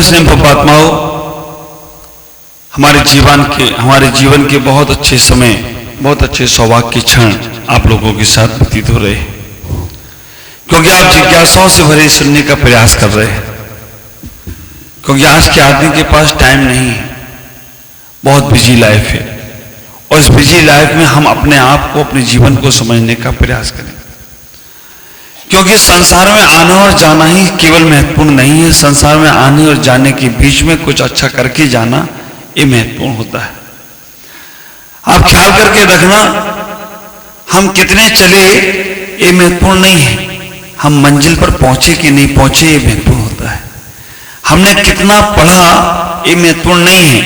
स्नेह परमात्माओं, हमारे जीवन के बहुत अच्छे समय, बहुत अच्छे सौभाग्य के क्षण आप लोगों के साथ व्यतीत हो रहे हैं, क्योंकि आप जिज्ञासाओं से भरे सुनने का प्रयास कर रहे हैं। क्योंकि आज के आदमी के पास टाइम नहीं है, बहुत बिजी लाइफ है, और इस बिजी लाइफ में हम अपने आप को, अपने जीवन को समझने का प्रयास करें। क्योंकि संसार में आना और जाना ही केवल महत्वपूर्ण नहीं है, संसार में आने और जाने के बीच में कुछ अच्छा करके जाना ये महत्वपूर्ण होता है। आप ख्याल करके रखना, हम कितने चले ये महत्वपूर्ण नहीं है, हम मंजिल पर पहुंचे कि नहीं पहुंचे ये महत्वपूर्ण होता है। हमने कितना पढ़ा ये महत्वपूर्ण नहीं है,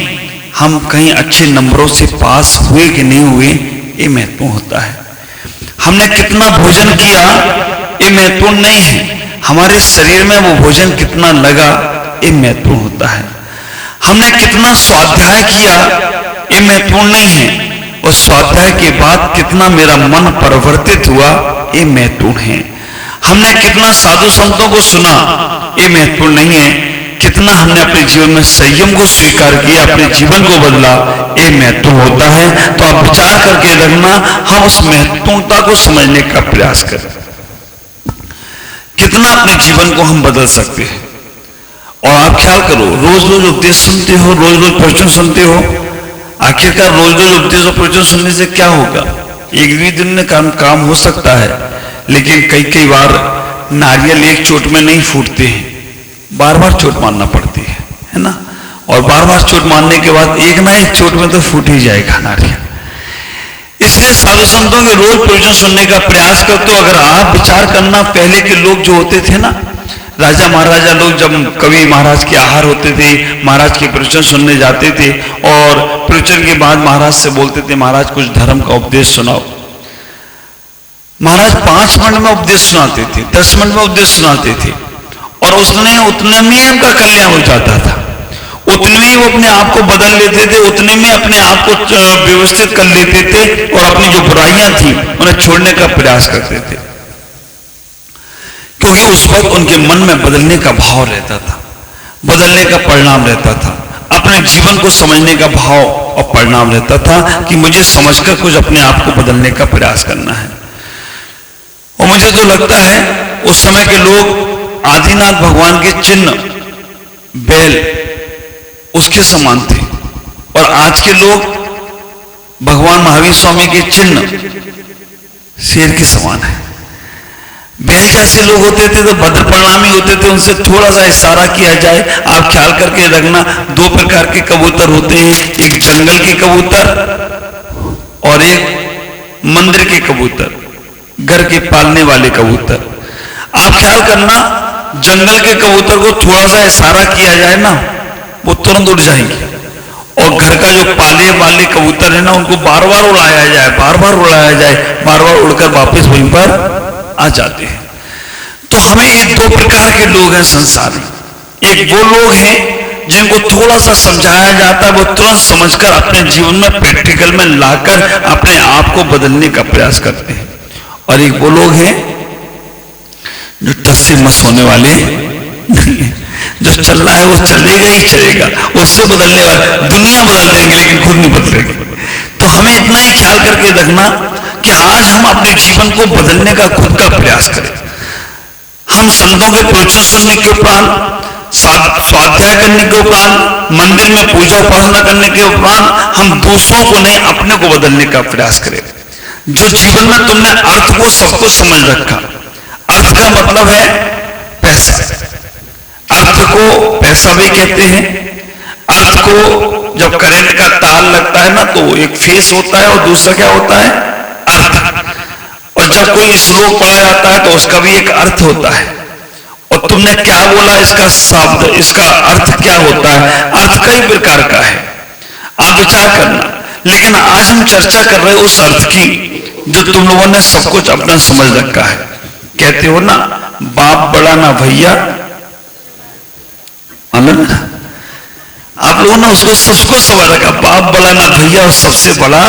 हम कहीं अच्छे नंबरों से पास हुए कि नहीं हुए ये महत्वपूर्ण होता है। हमने कितना भोजन किया ये महत्वपूर्ण नहीं है, हमारे शरीर में वो भोजन कितना लगा ये महत्वपूर्ण होता है। हमने कितना स्वाध्याय किया ये महत्वपूर्ण नहीं है, और स्वाध्याय के बाद कितना मेरा मन परिवर्तित हुआ ये महत्वपूर्ण है। हमने कितना साधु संतों को सुना ये महत्वपूर्ण नहीं है, कितना हमने अपने जीवन में संयम को स्वीकार किया, अपने जीवन को बदला ये महत्वपूर्ण होता है। तो आप विचार करके रखना, हम उस महत्वपूर्णता को समझने का प्रयास करें। कितना अपने जीवन को हम बदल सकते हैं। और आप ख्याल करो, रोज रोज उपदेश सुनते हो, रोज रोज प्रवचन सुनते हो, आखिरकार रोज रोज उपदेश और प्रवचन सुनने से क्या होगा? एक भी दिन में काम हो सकता है, लेकिन कई बार नारियल एक चोट में नहीं फूटते हैं, बार बार चोट मारना पड़ती है ना। और बार बार चोट मारने के बाद एक ना एक चोट में तो फूट ही जाएगा नारियल। इसलिए साधु संतों के रोज प्रवचन सुनने का प्रयास करते हो। अगर आप विचार करना, पहले के लोग जो होते थे ना, राजा महाराजा लोग, जब कवि महाराज के आहार होते थे, महाराज के प्रवचन सुनने जाते थे, और प्रवचन के बाद महाराज से बोलते थे, महाराज कुछ धर्म का उपदेश सुनाओ। महाराज 5 मिनट में उपदेश सुनाते थे, 10 मिनट में उपदेश सुनाते थे, और उतने में उनका कल्याण हो जाता था, उतने में वो अपने आप को बदल लेते थे, उतने में अपने आप को व्यवस्थित कर लेते थे, और अपनी जो बुराइयां थी उन्हें छोड़ने का प्रयास करते थे। क्योंकि उस वक्त उनके मन में बदलने का भाव रहता था, बदलने का परिणाम रहता था, अपने जीवन को समझने का भाव और परिणाम रहता था कि मुझे समझकर कुछ अपने आप को बदलने का प्रयास करना है। और मुझे तो लगता है उस समय के लोग आदिनाथ भगवान के चिन्ह बैल उसके समान थे, और आज के लोग भगवान महावीर स्वामी के चिन्ह शेर के समान है। बैल जैसे लोग होते थे तो भद्र परिणामी होते थे, उनसे थोड़ा सा इशारा किया जाए। आप ख्याल करके रखना, 2 प्रकार के कबूतर होते हैं, एक जंगल के कबूतर और एक मंदिर के कबूतर, घर के पालने वाले कबूतर। आप ख्याल करना, जंगल के कबूतर को थोड़ा सा इशारा किया जाए ना, वो तुरंत उड़ जाएंगे, और घर का जो पाले वाले कबूतर है ना, उनको बार बार उड़ाया जाए, बार बार उड़ाया जाए, बार बार उड़कर वापस वहीं पर आ जाते हैं। तो हमें ये 2 प्रकार के लोग हैं संसार में। एक वो लोग हैं जिनको थोड़ा सा समझाया जाता है, वो तुरंत समझकर अपने जीवन में प्रैक्टिकल में लाकर अपने आप को बदलने का प्रयास करते हैं, और एक वो लोग हैं जो टस से मस होने वाले नहीं है। जो चल रहा है वो चलेगा ही चलेगा, उससे बदलने वाला दुनिया बदल देंगे लेकिन खुद नहीं बदलेंगे। तो हमें इतना ही ख्याल करके रखना कि आज हम अपने जीवन को बदलने का खुद का प्रयास करें। हम संतों के प्रवचन सुनने के उपरांत, स्वाध्याय करने के उपरांत, मंदिर में पूजा उपासना करने के उपरांत हम दूसरों को नहीं, अपने को बदलने का प्रयास करें। जो जीवन में तुमने अर्थ को सबको समझ रखा, अर्थ का मतलब है पैसा, अर्थ को पैसा भी कहते हैं। अर्थ को जब करंट का तार लगता है ना, तो एक फेस होता है और दूसरा क्या होता है, अर्थ। और जब कोई श्लोक पढ़ा जाता है तो उसका भी एक अर्थ होता है, और तुमने क्या बोला, इसका शब्द, इसका अर्थ क्या होता है। अर्थ कई प्रकार का है, आप विचार करना। लेकिन आज हम चर्चा कर रहे हैं उस अर्थ की जो तुम लोगों ने सब कुछ अपना समझ रखा है। कहते हो ना, बाप बड़ा ना भैया, आप लोगों ने उसको सबको समझ रखा, बाप बड़ा ना भैया, और सबसे बड़ा।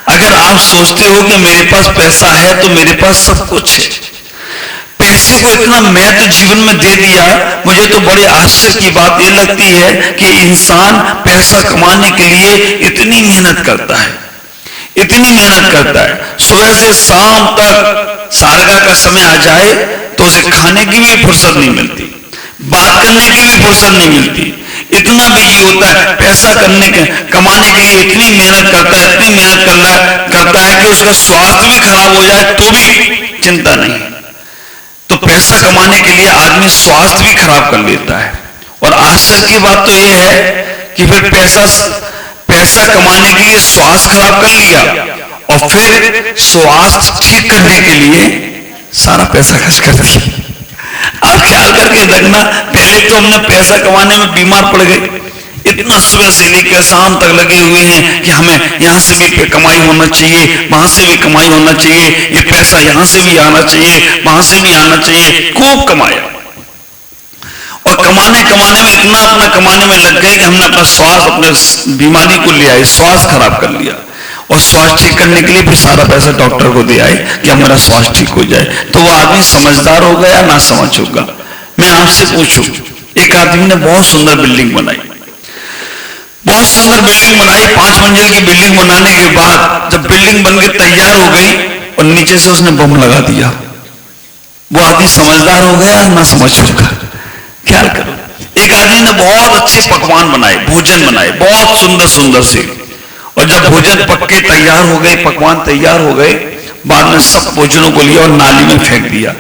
अगर आप सोचते हो कि मेरे पास पैसा है तो मेरे पास सब कुछ है, पैसे को इतना महत्व जीवन में दे दिया। मुझे तो बड़े आश्चर्य की बात ये लगती है कि इंसान पैसा कमाने के लिए इतनी मेहनत करता है, इतनी मेहनत करता है। सुबह से शाम तक सारगा का समय आ जाए तो उसे खाने की भी फुर्सत नहीं मिलती, बात करने की भी फुर्सत नहीं मिलती। इतना बिजी होता है, पैसा कमाने के लिए इतनी मेहनत करता है, इतनी मेहनत करता है कि उसका स्वास्थ्य भी खराब हो जाए तो भी चिंता नहीं। तो पैसा कमाने के लिए आदमी स्वास्थ्य भी खराब कर लेता है। और आश्चर्य की बात तो यह है कि फिर पैसा कमाने के लिए स्वास्थ्य खराब कर लिया और फिर स्वास्थ्य ठीक करने के लिए सारा पैसा खर्च कर दिया। आप ख्याल करके देखना, पहले तो हमने पैसा कमाने में बीमार पड़ गए, इतना सुबह से लेकर शाम तक लगे हुए हैं कि हमें यहां से भी कमाई होना चाहिए, वहां से भी कमाई होना चाहिए, ये पैसा यहां से भी आना चाहिए, वहां से भी आना चाहिए। खूब कमाया और कमाने में इतना अपना कमाने में लग गए कि हमने अपना स्वास्थ्य, अपने बीमारी को ले आए, स्वास्थ्य खराब कर लिया। और स्वास्थ्य ठीक करने के लिए फिर सारा पैसा डॉक्टर को दे आए कि हमारा स्वास्थ्य ठीक हो जाए। तो वो आदमी समझदार होगा या ना समझ होगा? मैं आपसे पूछूं, एक आदमी ने बहुत सुंदर बिल्डिंग बनाई, बहुत सुंदर बिल्डिंग बनाई। 5 मंजिल की बिल्डिंग बनाने के बाद जब बिल्डिंग बनकर तैयार हो गई और नीचे से उसने बम लगा दिया, वो आदमी समझदार हो गया ना समझ होगा? ख्याल करो। एक आदमी ने बहुत अच्छे पकवान बनाए, भोजन बनाए, बहुत सुंदर सुंदर से, और जब भोजन पक्के तैयार हो गए, पकवान तैयार हो गए, बाद में सब भोजनों को लिया और नाली में फेंक दिया।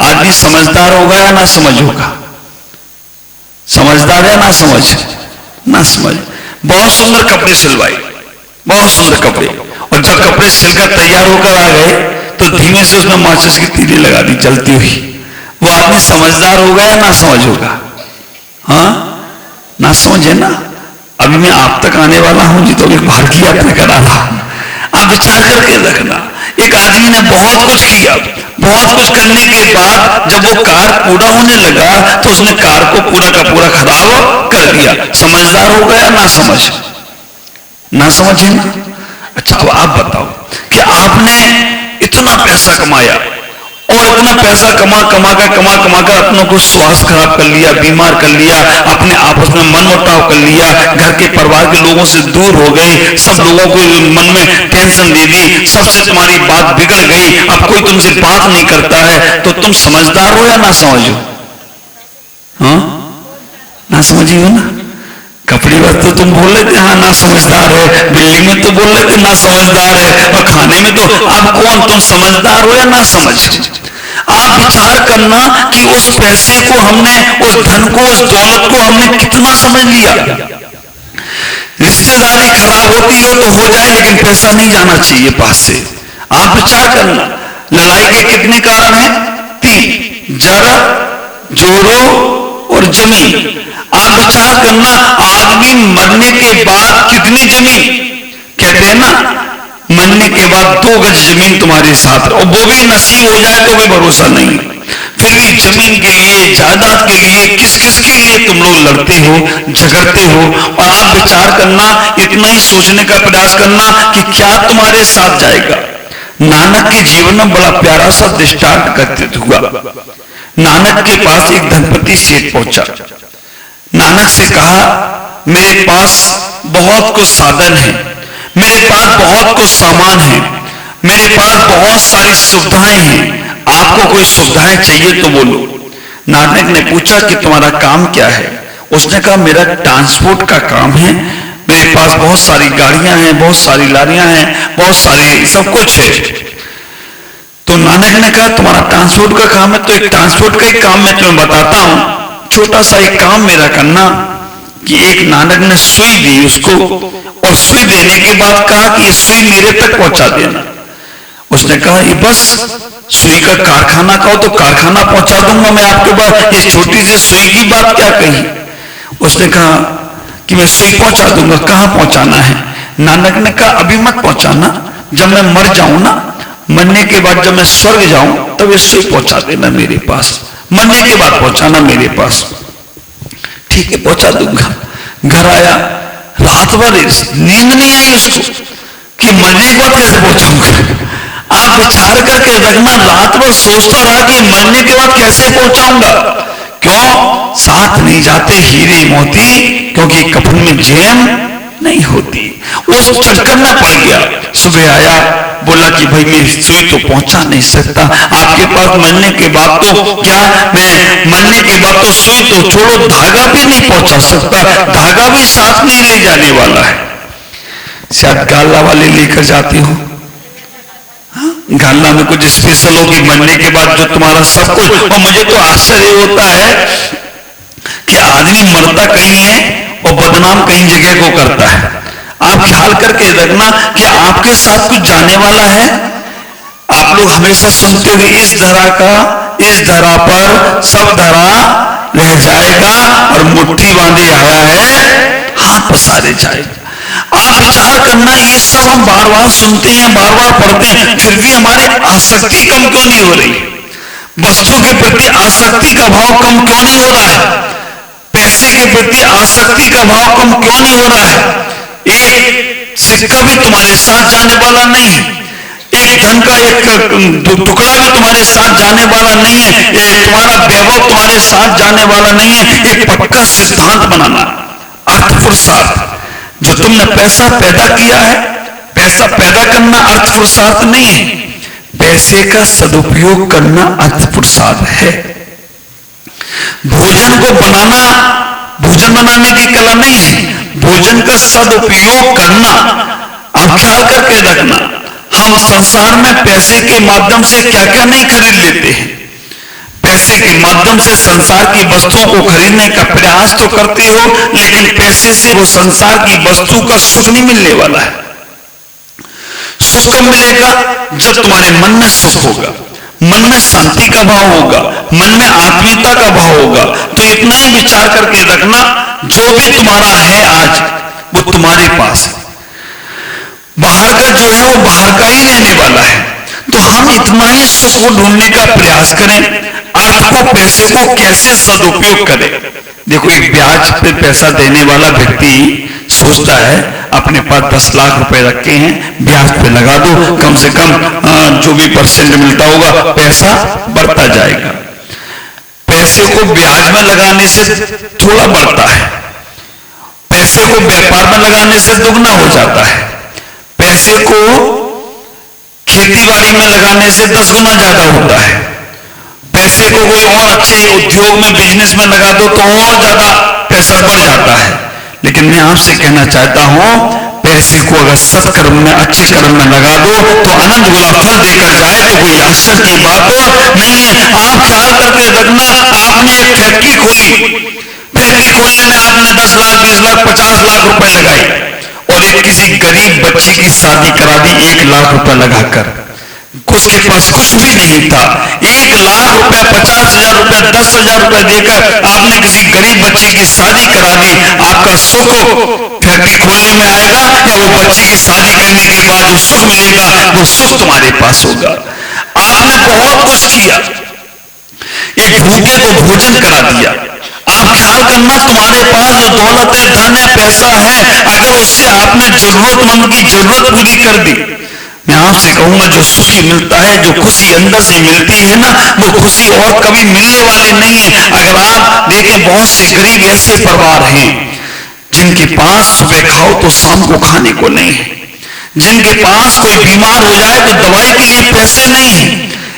आदमी समझदार होगा या ना समझ होगा? समझदार है ना समझ? ना समझ। बहुत सुंदर कपड़े सिलवाए, बहुत सुंदर कपड़े, और जब कपड़े सिलकर तैयार होकर आ गए तो धीमे से उसने माचिस की तीली लगा दी जलती हुई। वो आदमी समझदार होगा या ना समझ होगा? हाँ, ना समझ है ना। अभी मैं आप तक आने वाला हूं जी, तो एक बाहर की यात्रा करा रहा हूं। आप विचार करके देखना, एक आदमी ने बहुत कुछ किया, बहुत कुछ करने के बाद जब वो कार पूरा होने लगा तो उसने कार को पूरा का पूरा खराब कर दिया। समझदार हो गया ना समझ? ना समझ है ना। अच्छा, अब आप बताओ कि आपने इतना पैसा कमाया और इतना पैसा कमा कर अपनों को स्वास्थ्य खराब कर लिया, बीमार कर लिया, अपने आपस में मनमुटाव कर लिया, घर के परिवार के लोगों से दूर हो गए, सब लोगों को मन में टेंशन दे दी, सबसे तुम्हारी बात बिगड़ गई, अब कोई तुमसे बात नहीं करता है, तो तुम समझदार हो या ना समझो? हाँ, ना समझी हो ना। कपड़ी बात तो तुम बोल रहे थे हाँ ना समझदार है, बिल्डिंग में तो बोल रहे थे ना समझदार है, और खाने में तो आप कौन, तुम समझदार हो या ना समझ? आप विचार करना कि उस पैसे को हमने, उस धन को, उस दौलत को हमने कितना समझ लिया। रिश्तेदारी खराब होती हो तो हो जाए, लेकिन पैसा नहीं जाना चाहिए पास से। आप विचार करना, लड़ाई के कितने कारण हैं? 3, जड़, जोड़ो और जमीन। आप विचार करना, आदमी मरने के बाद कितनी जमीन, कहते हैं ना मरने के बाद 2 गज जमीन तुम्हारे साथ, और वो भी नसीब हो जाए तो भी भरोसा नहीं। फिर भी जमीन के लिए, जायदाद के लिए, किस किस के लिए तुम लोग लड़ते हो, झगड़ते हो। और आप विचार करना, इतना ही सोचने का प्रयास करना कि क्या तुम्हारे साथ जाएगा। नानक के जीवन में बड़ा प्यारा सा दृष्टांत कथित हुआ। नानक के पास एक धनपति सेठ पहुंचा। नानक से कहा, मेरे पास बहुत कुछ साधन है, मेरे पास बहुत कुछ सामान है, मेरे पास बहुत सारी सुविधाएं हैं, आपको कोई सुविधाएं चाहिए तो बोलो। नानक ने पूछा कि तुम्हारा काम क्या है? उसने कहा, मेरा ट्रांसपोर्ट का काम है, मेरे पास बहुत सारी गाड़ियां हैं, बहुत सारी लारियां हैं, बहुत सारे सब कुछ है। तो नानक ने कहा, तुम्हारा ट्रांसपोर्ट का काम है तो एक ट्रांसपोर्ट का एक काम मैं तुम्हें बताता हूं, छोटा सा एक काम मेरा करना। कि एक नानक ने सुई दी उसको, और सुई देने के बाद कहा कि ये सुई मेरे तक पहुंचा देना। उसने कहा, ये बस सुई का कारखाना कहो तो कारखाना पहुंचा दूंगा मैं आपके पास, ये छोटी सी सुई की बात क्या कही। उसने कहा कि मैं सुई पहुंचा दूंगा, कहां पहुंचाना है? नानक ने कहा, अभी मत पहुंचाना, जब मैं मर जाऊं ना, मरने के बाद जब मैं स्वर्ग जाऊं तब ये सुई पहुंचा देना मेरे पास, मरने के बाद पहुंचाना मेरे पास। ठीक है, पहुंचा दूंगा। घर आया, रात भर नींद नहीं आई उसको कि मरने के बाद कैसे पहुंचाऊंगा। आप विचार करके रखना, रात भर सोचता रहा कि मरने के बाद कैसे पहुंचाऊंगा। क्यों साथ नहीं जाते हीरे मोती, क्योंकि कफन में जेम नहीं होती। उस चक्कर में पड़ गया। सुबह आया, बोला कि भाई मेरी सुई तो पहुंचा नहीं सकता आपके पास, मरने के बाद तो क्या मैं मरने के बाद तो सुई तो छोड़ो, धागा भी नहीं पहुंचा सकता, धागा भी साथ नहीं ले जाने वाला है। शायद गाला वाले लेकर जाते हो, गाला में कुछ स्पेशल हो कि मरने के बाद जो तुम्हारा सब कुछ। और मुझे तो आश्चर्य होता है कि आदमी मरता कहीं है और बदनाम कहीं जगह को करता है। आप ख्याल करके रखना कि आपके साथ कुछ जाने वाला है। आप लोग हमेशा सुनते हो इस धरा का, इस धरा पर सब धरा रह जाएगा और मुट्ठी बांधे आया है हाथ पसारे जाएगा। आप विचार करना, ये सब हम बार बार सुनते हैं, बार बार पढ़ते हैं, फिर भी हमारे आसक्ति कम क्यों नहीं हो रही? वस्तु के प्रति आसक्ति का भाव कम क्यों नहीं हो रहा है? पैसे के प्रति आसक्ति का भाव कम क्यों नहीं हो रहा है? एक सिक्का भी तुम्हारे साथ जाने वाला नहीं है, एक धन का एक टुकड़ा भी तुम्हारे साथ जाने वाला नहीं है, एक तुम्हारा वैभव तुम्हारे साथ जाने वाला नहीं है। एक पक्का सिद्धांत बनाना, अर्थ पुरुषार्थ। जो तुमने पैसा पैदा किया है, पैसा पैदा करना अर्थ पुरुषार्थ नहीं है, पैसे का सदुपयोग करना अर्थ पुरुषार्थ है। भोजन को बनाना भोजन बनाने की कला नहीं है, भोजन का सदुपयोग करना। आप ख्याल करके रखना, हम संसार में पैसे के माध्यम से क्या क्या नहीं खरीद लेते हैं। पैसे के माध्यम से संसार की वस्तुओं को खरीदने का प्रयास तो करते हो, लेकिन पैसे से वो संसार की वस्तु का सुख नहीं मिलने वाला है। सुख कब मिलेगा? जब तुम्हारे मन में सुख होगा, मन में शांति का भाव होगा, मन में आत्मीयता का भाव होगा। तो इतना ही विचार करके रखना, जो भी तुम्हारा है आज वो तुम्हारे पास है, बाहर का जो है वो बाहर का ही रहने वाला है। तो हम इतना ही सुख को ढूंढने का प्रयास करें, अर्थ को, पैसे को कैसे सदुपयोग करें। देखो, एक ब्याज पे पैसा देने वाला व्यक्ति सोचता है अपने पास 10 लाख रुपए रखे हैं, ब्याज पे लगा दो, कम से कम जो भी परसेंट मिलता होगा पैसा बढ़ता जाएगा। पैसे को ब्याज में लगाने से थोड़ा बढ़ता है, पैसे को व्यापार में लगाने से दुगना हो जाता है, पैसे को खेती बाड़ी में लगाने से 10 गुना ज्यादा होता है, पैसे को कोई और अच्छे उद्योग में, बिजनेस में लगा दो तो और ज्यादा पैसा बढ़ जाता है। लेकिन मैं आपसे कहना चाहता हूं, पैसे को अगर सत्कर्म में, अच्छे कर्म में लगा दो तो अनंत गुना फल देकर जाए तो कोई आश्चर्य की बात नहीं है। आप ख्याल करके रखना, आपने एक फैक्ट्री खोली, फैक्ट्री खोलने में आपने 10 लाख, 20 लाख, 50 लाख रुपए लगाए और एक किसी गरीब बच्ची की शादी करा दी 1 लाख रुपए लगाकर। उसके पास कुछ भी नहीं था, 1 लाख रुपए, 50,000 रुपए, 10,000 रुपए देकर आपने किसी गरीब बच्ची की शादी करा दी। आपका सुख फैक्ट्री खोलने में आएगा या वो बच्ची की शादी करने के बाद जो सुख मिलेगा वो सुख तुम्हारे पास होगा। आपने बहुत कुछ किया, एक भूखे को भोजन करा दिया। आप ख्याल करना, तुम्हारे पास जो दौलत है, धन है, पैसा है, अगर उससे आपने जरूरतमंद की जरूरत पूरी कर दी, मैं आपसे कहूंगा जो सुखी मिलता है, जो खुशी अंदर से मिलती है ना, वो खुशी और कभी मिलने वाली नहीं है। अगर आप देखें, बहुत से गरीब ऐसे परिवार हैं जिनके पास सुबह खाओ तो शाम को खाने को नहीं है, जिनके पास कोई बीमार हो जाए तो दवाई के लिए पैसे नहीं है।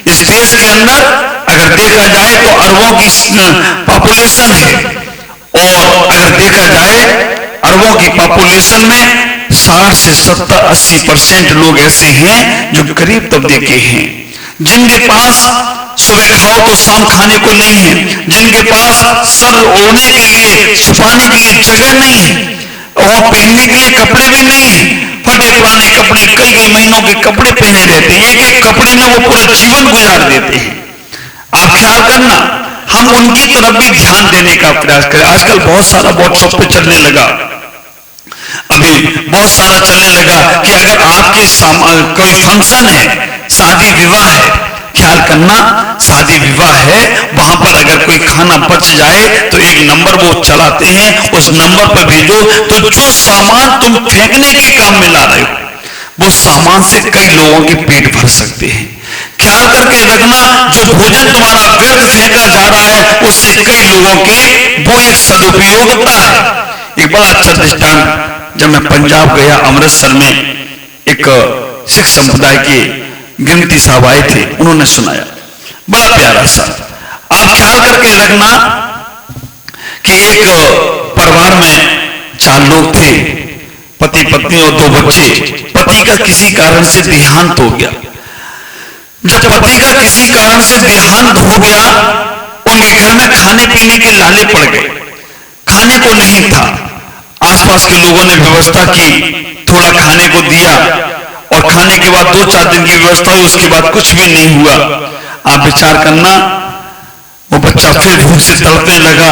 इस देश के अंदर अगर देखा जाए तो अरबों की पॉपुलेशन है और अगर देखा जाए अरबों की पॉपुलेशन में 60 से 70-80% लोग ऐसे हैं जो गरीब तबके के हैं, जिनके पास सुबह खाओ तो शाम खाने को नहीं है, जिनके पास सर ओढ़ने के लिए, छुपाने के लिए जगह नहीं है और पहनने के लिए कपड़े भी नहीं है। फटे पुराने कपड़े, कई कई महीनों के कपड़े पहने रहते हैं, एक एक कपड़े में वो पूरा जीवन गुजार देते हैं। आप ख्याल करना, हम उनकी तरफ भी ध्यान देने का प्रयास करें। आजकल बहुत सारा व्हाट्सएप पे चलने लगा, अभी बहुत सारा चलने लगा कि अगर आपके कोई फंक्शन है, शादी विवाह है, ख्याल करना, शादी विवाह है, वहां पर अगर कोई खाना बच जाए तो एक नंबर वो चलाते हैं, उस नंबर पर भेजो। तो जो सामान तुम फेंकने के काम में ला रहे हो, वो सामान से कई लोगों के पेट भर सकते हैं। ख्याल करके रखना, जो भोजन तुम्हारा व्यर्थ फेंका जा रहा है उससे कई लोगों के वो एक सदुपयोगता है। एक बड़ा अच्छा दृष्टांत, जब मैं पंजाब गया, अमृतसर में एक सिख समुदाय के गिनती साहब आए थे, उन्होंने सुनाया, बड़ा प्यारा सा। आप ख्याल करके रखना कि एक परिवार में 4 लोग थे, पति पत्नी और 2 बच्चे। पति का किसी कारण से देहांत हो गया। जब पति का किसी कारण से देहांत हो गया, उनके घर में खाने पीने के लाले पड़ गए, खाने को नहीं था। आसपास के लोगों ने व्यवस्था की, थोड़ा खाने को दिया, और खाने के बाद 2-4 दिन की व्यवस्था हुई, उसके बाद कुछ भी नहीं हुआ। आप विचार करना, वो बच्चा फिर भूख से तड़पने लगा,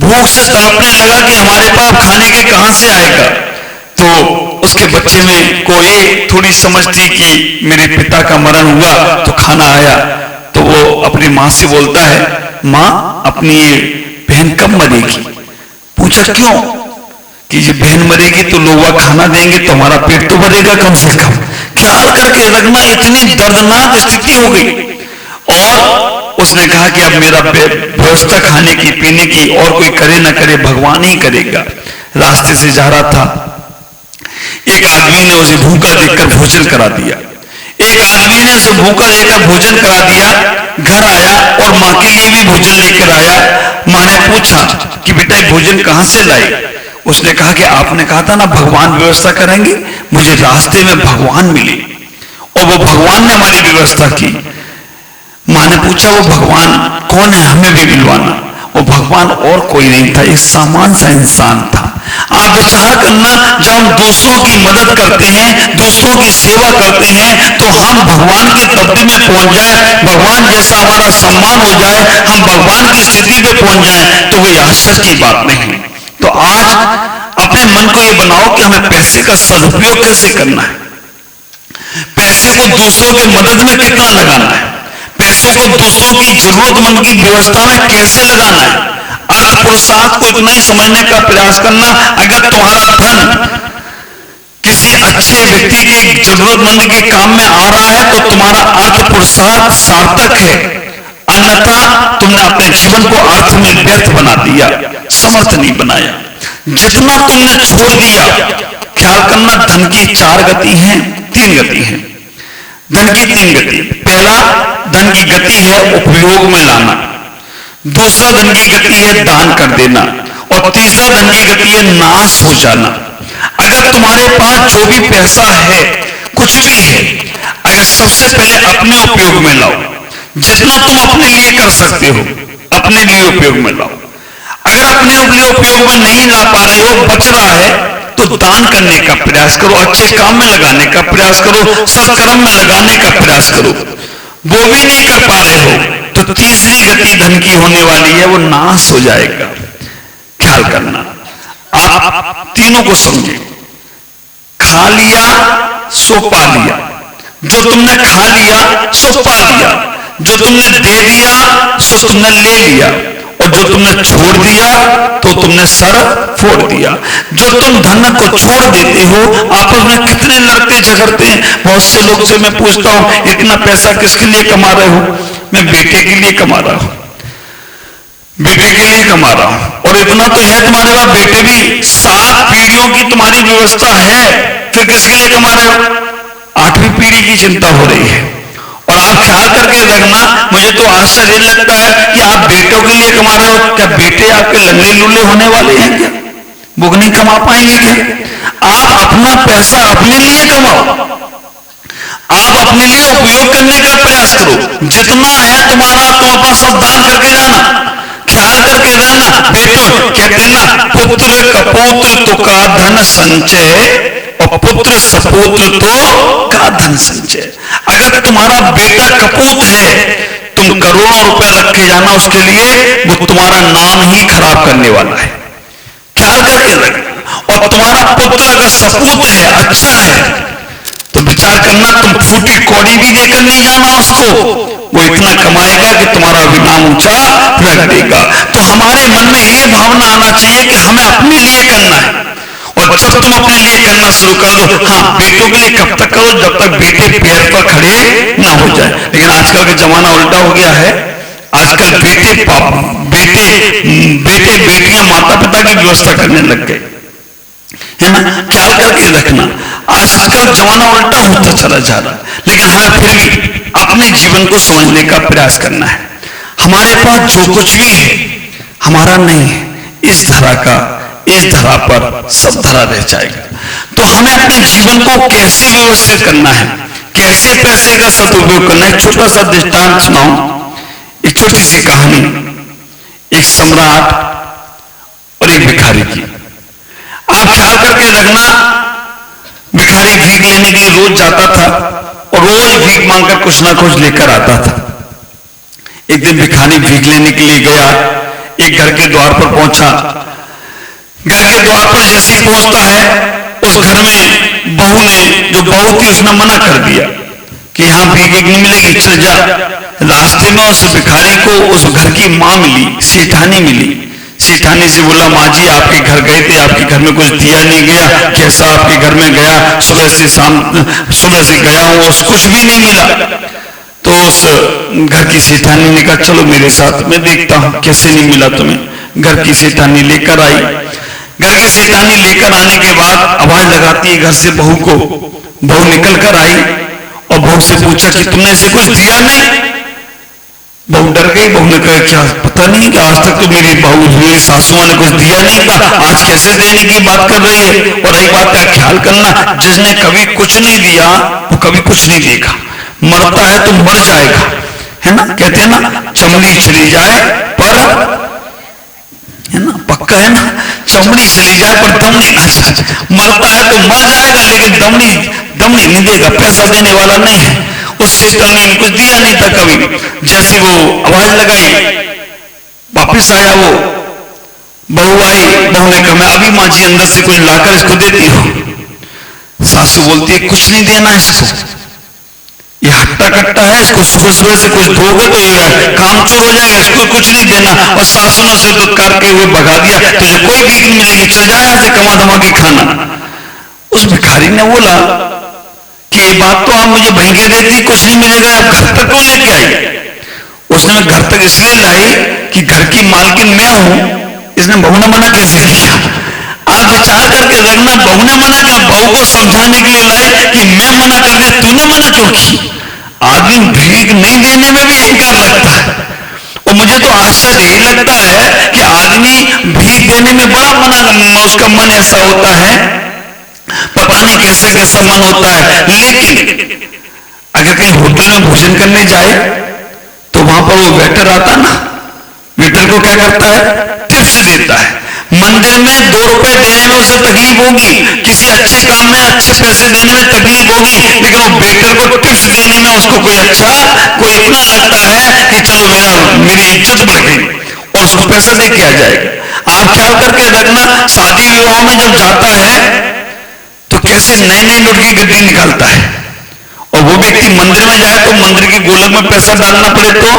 भूख से तड़पने लगा कि हमारे पास खाने के कहां से आएगा। तो उसके बच्चे में को ये थोड़ी समझ थी कि मेरे पिता का मरण हुआ तो खाना आया। तो वो अपनी माँ से बोलता है, माँ अपनी ये बहन कब मरेगी? पूछा क्यों? कि ये बहन मरेगी तो लोग खाना देंगे तो हमारा पेट तो भरेगा कम से कम। ख्याल करके रखना, इतनी दर्दनाक स्थिति हो गई। और उसने कहा कि अब मेरा व्यवस्था खाने की पीने की और कोई करे ना करे, भगवान ही करेगा। रास्ते से जा रहा था, एक आदमी ने उसे भूखा देखकर भोजन करा दिया। एक आदमी ने उसे भूखा देखकर भोजन करा दिया। घर आया और माँ के लिए भी भोजन लेकर आया। माँ ने पूछा कि बेटा ये भोजन कहां से लाए? उसने कहा कि आपने कहा था ना भगवान व्यवस्था करेंगे, मुझे रास्ते में भगवान मिले और वो भगवान ने हमारी व्यवस्था की। माँ ने पूछा वो भगवान कौन है, हमें भी मिलवाना। वो भगवान और कोई नहीं था, एक सामान्य सा इंसान था। आप विचार करना, जब हम दूसरों की मदद करते हैं, दूसरों की सेवा करते हैं, तो हम भगवान के तबके में पहुंच जाए, भगवान जैसा हमारा सम्मान हो जाए, हम भगवान की स्थिति पे पहुंच जाए, तो कोई आश्चर्य की बात नहीं। तो आज अपने मन को ये बनाओ कि हमें पैसे का सदुपयोग कैसे करना है, पैसे को दूसरों की मदद में कितना लगाना है, पैसे को दूसरों की जरूरतमंद की व्यवस्था में कैसे लगाना है। अर्थ पुरुषार्थ को इतना ही समझने का प्रयास करना, अगर तुम्हारा धन किसी अच्छे व्यक्ति के जरूरतमंद के काम में आ रहा है तो तुम्हारा अर्थ पुरुषार्थ सार्थक है, अन्यथा तुमने अपने जीवन को अर्थ में व्यर्थ बना दिया, समर्थ नहीं बनाया। जितना तुमने छोड़ दिया, ख्याल करना, धन की 4 गति हैं, 3 गति हैं। धन की 3 गति। पहला धन की गति है उपयोग में लाना, दूसरा धन की गति है दान कर देना, और तीसरा धन की गति है नाश हो जाना। अगर तुम्हारे पास जो भी पैसा है, कुछ भी है, अगर सबसे पहले अपने उपयोग में लाओ, जितना तुम अपने लिए कर सकते हो अपने लिए उपयोग में लाओ। अगर अपने लिए उपयोग में नहीं ला पा रहे हो, बच रहा है, तो दान करने का प्रयास करो, अच्छे काम में लगाने का प्रयास करो, सत्कर्म में लगाने का प्रयास करो। वो भी नहीं कर पा रहे हो तो तीसरी गति धन की होने वाली है, वो नाश हो जाएगा। ख्याल करना, आप तीनों को समझे। खा लिया सो पा लिया, जो तुमने खा लिया सो पा लिया, जो तुमने दे दिया सो तुमने ले लिया, और जो तुमने छोड़ दिया तो तुमने सर फोड़ दिया। जो तुम धन को छोड़ देते हो, आपस में कितने लड़ते झगड़ते हैं। बहुत से लोग से मैं पूछता हूं, इतना पैसा किसके लिए कमा रहे हो? मैं बेटे के लिए कमा रहा हूं, बेटे के लिए कमा रहा हूं। और इतना तो है तुम्हारे पास, बेटे भी 7 पीढ़ियों की तुम्हारी व्यवस्था है, फिर किसके लिए कमा रहे हो? 8वीं पीढ़ी की चिंता हो रही है। और आप ख्याल करके रखना, मुझे तो आश्चर्य लगता है कि आप बेटों के लिए कमा रहे हो। क्या बेटे आपके लल्ले लुल्ले होने वाले हैं क्या? वो नहीं कमा पाएंगे क्या? आप अपना पैसा अपने लिए कमाओ, आप अपने लिए उपयोग करने का प्रयास करो। जितना है तुम्हारा, तुम अपना सब दान करके जाना। ख्याल करके रहना, बेटो कहते ना, पुत्र कपुत्र तो का धन संचय, और पुत्र सपुत्र तो का धन संचय। अगर तुम्हारा बेटा कपूत है, तुम करोड़ों रुपए रख के जाना उसके लिए, वो तुम्हारा नाम ही खराब करने वाला है। ख्याल करके रखना। और तुम्हारा पुत्र अगर सपूत है, अच्छा है, तो विचार करना, तुम फूटी कौड़ी भी देकर नहीं जाना उसको, वो इतना कमाएगा कि तुम्हारा भी नाम ऊंचा रख देगा। तो हमारे मन में ये भावना आना चाहिए कि हमें अपने लिए करना है, और जब तुम अपने लिए करना शुरू कर दो, हाँ बेटों के लिए कब तक करो, जब तक बेटे पैर पर खड़े ना हो जाए। लेकिन आजकल का जमाना उल्टा हो गया है। आजकल बेटे बेटियां माता पिता की व्यवस्था करने लग गए, है ना। ख्याल करके रखना, आजकल जमाना उल्टा होता चला जा रहा। लेकिन हमें फिर भी अपने जीवन को समझने का प्रयास करना है। हमारे पास जो कुछ भी है हमारा नहीं है, इस धरा का, इस धरा पर सब धरा रह जाएगा। तो हमें अपने जीवन को कैसे व्यवस्थित करना है, कैसे पैसे का सदुपयोग करना है। छोटा सा दृष्टांत सुनाऊं, एक छोटी सी कहानी, एक सम्राट और एक भिखारी की। आप ख्याल करके रखना, भिखारी भीख लेने के लिए रोज जाता था और रोज भीख मांगकर कुछ ना कुछ लेकर आता था। एक दिन भिखारी भीख लेने के लिए गया, एक घर के द्वार पर पहुंचा। घर के द्वार पर जैसे ही पहुंचता है, उस घर में बहू ने, जो बहू थी उसने मना कर दिया कि यहां भीख नहीं मिलेगी, चल जा। रास्ते में उस भिखारी को उस घर की मां मिली, सेठानी मिली। सेठानी से बोला, माँ जी आपके घर गए थे, आपके घर में कुछ दिया नहीं गया, कैसा आपके घर में गया, सुबह से गया हूं और कुछ भी नहीं मिला। तो उस घर की सेठानी ने कहा, चलो मेरे साथ, मैं देखता हूं कैसे नहीं मिला तुम्हें। घर की सेठानी लेकर आई। घर की सेठानी लेकर आने के बाद आवाज लगाती है घर से बहू को। बहू निकल कर आई और बहू से पूछा कि तुमने इसे कुछ दिया नहीं। बहू डर गई। बहू ने कहा, क्या पता नहीं कि आज तक तो मेरी सासू मां ने कुछ दिया नहीं था, आज कैसे देने की बात कर रही है। और एक बात का ख्याल करना, जिसने कभी कुछ नहीं दिया वो कभी कुछ नहीं देगा। मरता है तो मर जाएगा, है ना। कहते हैं ना, चमड़ी चली जाए पर, है ना, पक्का है ना, चमड़ी चली जाए पर दमड़ी ना जाए। मरता है तो मर जाएगा लेकिन दमड़ी नहीं देगा, पैसा देने वाला नहीं है। उससे ने कुछ दिया नहीं था कभी। जैसे वो आवाज लगाई, वापिस आया वो, बहू आई। बहू ने कहा, मैं अभी माँ जी अंदर से कुछ लाकर इसको देती हूँ। सासू बोलती है, कुछ नहीं देना इसको, ये हट्टा कट्टा है, इसको सुबह सुबह से कुछ दोगे तो ये काम चोर हो जाएगा, इसको कुछ नहीं देना। और सासू ने उसे दुत्कार के हुए भगा दिया, तुझे कोई भीख नहीं मिलेगी, चल जा यहाँ से, कमा धमा के खाना। उस भिखारी ने बोला कि ये बात तो आप मुझे भैंगे देती, कुछ नहीं मिलेगा, अब घर तक क्यों लेके आई। उसने मैं घर तक इसलिए लाई कि घर की मालकिन मैं हूं। इसने बहू ने मना कैसे किया। आप विचार करके देखना, बहू ने मना किया, बहू को समझाने के लिए लाई कि मैं मना कर दिया, तूने मना क्यों की। आदमी भीख नहीं देने में भी इनकार लगता है। और मुझे तो आश्चर्य यही लगता है कि आदमी भीख देने में बड़ा मना, उसका मन ऐसा होता है, पता नहीं कैसे कैसा मन होता है। लेकिन अगर कहीं होटल में भोजन करने जाए तो वहां पर वो वेटर आता ना, वेटर को क्या करता है, टिप्स देता है। मंदिर में 2 रुपए देने में उसे तकलीफ होगी, किसी अच्छे काम में अच्छे पैसे देने में तकलीफ होगी, लेकिन वो वेटर को टिप्स देने में उसको कोई इतना लगता है कि चलो मेरी इज्जत बढ़ गई और उसको पैसा दे के आ जाएगा। आप ख्याल करके रखना, शादी विवाह में जब जाता है तो कैसे नई नई नोट की गड्डी निकालता है। और वो व्यक्ति मंदिर में जाए तो मंदिर के गोलक में पैसा डालना पड़े तो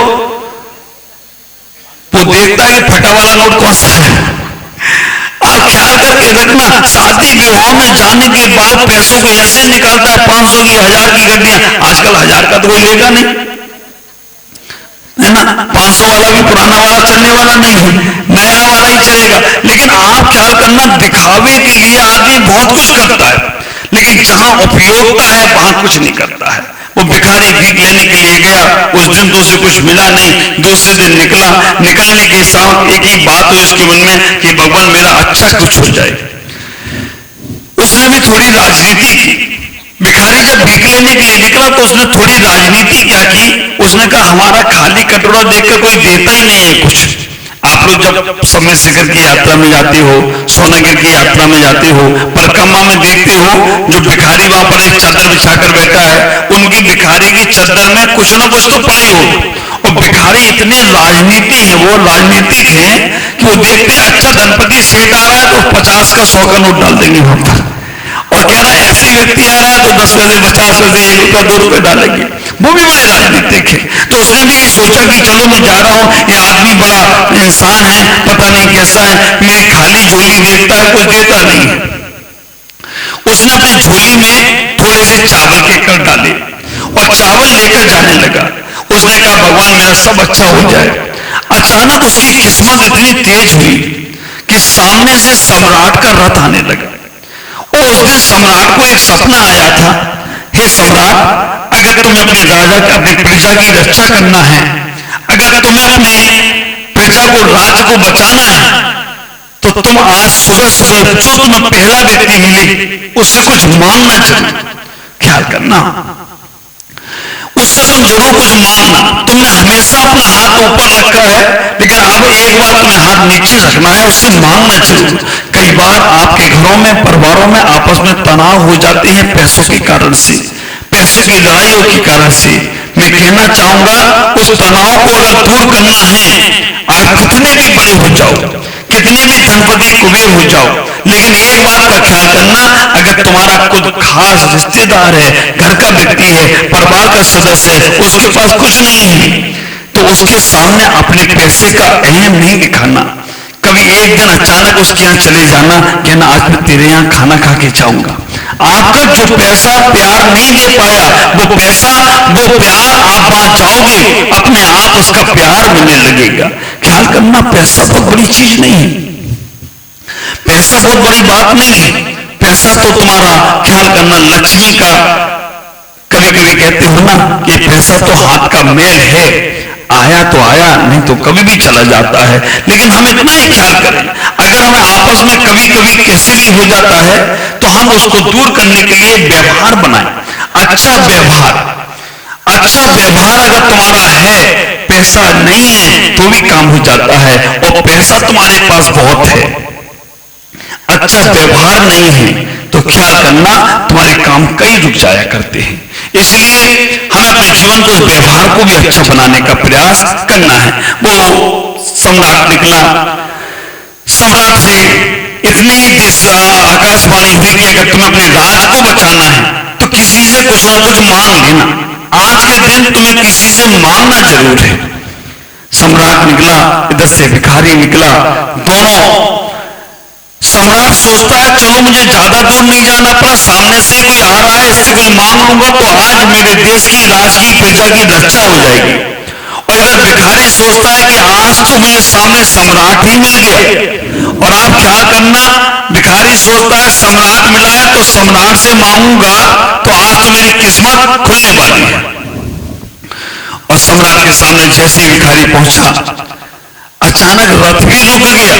वो देखता है कि फटा वाला नोट कौन सा है। आप ख्याल करके रखना, शादी विवाह में जाने के बाद पैसों को ऐसे निकालता है, 500 की, 1000 की गड्डियां। आजकल 1000 का तो कोई लेगा नहीं, है ना। 500 वाला भी पुराना वाला चलने वाला नहीं है, नया वाला ही चलेगा। लेकिन आप ख्याल करना, दिखावे के लिए आदमी बहुत कुछ करता है, लेकिन जहां उपयोगिता है वहां कुछ नहीं करता है। वो भिखारी भीख लेने के लिए गया, उस दिन तो उसे कुछ मिला नहीं। दूसरे दिन निकलने के साथ एक ही बात हुई उसके मन में कि भगवान मेरा अच्छा कुछ हो जाए। उसने भी थोड़ी राजनीति की। भिखारी जब भीख लेने के लिए निकला तो उसने थोड़ी राजनीति क्या की। उसने कहा, हमारा खाली कटोरा देखकर कोई देता ही नहीं है कुछ। आप लोग जब समय शिखर की यात्रा में जाते हो, सोनागिर की यात्रा में जाते हो, परिक्रमा में देखते हो, जो भिखारी वहां पर एक चादर बिछाकर बैठा है, उनकी भिखारी की चादर में कुछ ना कुछ तो पड़ा ही हो। और भिखारी इतने राजनीति है, वो राजनीतिक है कि वो देखते हैं अच्छा धनपति सेठ आ रहा है तो 50 का 100 का नोट डाल देंगे वहां पर, और कह रहा है ऐसे व्यक्ति आ रहा है तो 10 पैसे 50 पैसे 1 रुपया 2 रुपए डालेंगे। वो भी बड़े राजनीतिक है। तो उसने भी सोचा कि चलो मैं जा रहा हूं, ये आदमी बड़ा इंसान है, पता नहीं कैसा है, मेरी खाली झोली देखता है, कुछ देता नहीं है। उसने अपनी झोली में थोड़े से चावल के कर डाले और चावल लेकर जाने लगा। उसने कहा भगवान मेरा सब अच्छा हो जाए। अचानक उसकी किस्मत इतनी तेज हुई कि सामने से सम्राट का रथ आने लगा। और उस दिन सम्राट को एक सपना आया था, हे सम्राट, अगर तुम्हें अपने राजा का अपनी प्रजा की रक्षा करना है, अगर तुम्हें अपने प्रजा को राज्य को बचाना है, तो तुम आज सुबह सुबह जो तुम्हें पहला व्यक्ति मिले उससे कुछ मांगना चाहिए। ख्याल करना, उससे तुम जरूर कुछ मांगना। तुमने हमेशा अपना हाथ ऊपर रखा है, लेकिन अब एक बार तुम्हें हाथ नीचे रखना है, उससे मांगना चाहिए। कई बार आपके घरों में, परिवारों में आपस में तनाव हो जाते हैं पैसों के कारण से, पैसों की लड़ाइयों के कारण से। मैं कहना चाहूंगा उस तनाव को अगर दूर करना है, आप कितने भी बड़े हो जाओ, कितने भी धनपति कुबेर हो जाओ, लेकिन एक बात का ख्याल करना, अगर तुम्हारा कुछ खास रिश्तेदार है, घर का व्यक्ति है, परिवार का सदस्य है, उसके पास कुछ नहीं है, तो उसके सामने अपने पैसे का अहम नहीं दिखाना। कभी एक दिन अचानक उसके यहाँ चले जाना, कहना आज मैं तेरे यहाँ खाना खा के जाऊंगा। आपका जो पैसा प्यार नहीं दे पाया, वो पैसा, वो प्यार आप वहां जाओगे, अपने आप उसका प्यार मिलने लगेगा। ख्याल करना, पैसा बहुत बड़ी चीज नहीं है, पैसा बहुत बड़ी बात नहीं है। पैसा तो तुम्हारा, ख्याल करना, लक्ष्मी का, कभी कभी कहते हो ना कि पैसा तो हाथ का मेल है, आया तो आया, नहीं तो कभी भी चला जाता है। लेकिन हम इतना ही ख्याल करें, अगर हमें आपस में कभी कभी कैसे भी हो जाता है, तो हम उसको दूर करने के लिए व्यवहार बनाएं। अच्छा व्यवहार, अच्छा व्यवहार अगर तुम्हारा है, पैसा नहीं है तो भी काम हो जाता है, और पैसा तुम्हारे पास बहुत है, अच्छा व्यवहार नहीं है तो ख्याल करना तुम्हारे काम कई रुक जाया करते हैं। इसलिए हमें अपने जीवन को, व्यवहार को भी अच्छा बनाने का प्रयास करना है। वो सम्राट निकला, सम्राट से इतनी आकाशवाणी हुई कि अगर तुम्हें अपने राज को बचाना है तो किसी से कुछ ना कुछ मांग लेना, आज के दिन तुम्हें किसी से मांगना जरूर है। सम्राट निकला, इधर से भिखारी निकला, दोनों। सम्राट सोचता है चलो मुझे ज्यादा दूर नहीं जाना पड़ा, सामने से कोई आ रहा है, इससे कुछ मांग लूंगा तो आज मेरे देश की, राज की, प्रजा की रक्षा हो जाएगी। और इधर भिखारी सोचता है कि आज तो मुझे सामने सम्राट ही मिल गया। और आप ख्याल करना, भिखारी सोचता है सम्राट मिला है तो सम्राट से मांगूंगा तो आज तो मेरी किस्मत खुलने वाली है। और सम्राट के सामने जैसे ही भिखारी पहुंचा, अचानक रथ भी रुक गया।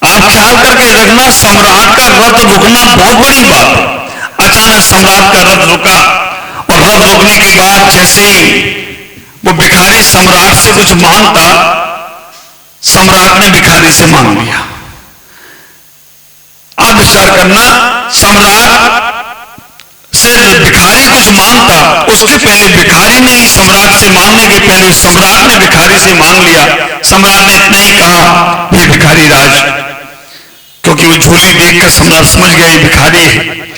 आप ख्याल करके रखना, सम्राट का रथ रुकना बहुत बड़ी बात। अचानक सम्राट का रथ रुका, और रथ रुकने के बाद जैसे ही वो भिखारी सम्राट से कुछ मांगता, सम्राट ने भिखारी से मांग लिया। आप विचार करना, सम्राट से भिखारी कुछ मांगता, उसके पहले भिखारी ने ही सम्राट से मांगने के पहले सम्राट ने भिखारी से मांग लिया। सम्राट ने इतना ही कहा, ये भिखारी राज, क्योंकि वो झोली देखकर सम्राट समझ गया ये भिखारी है।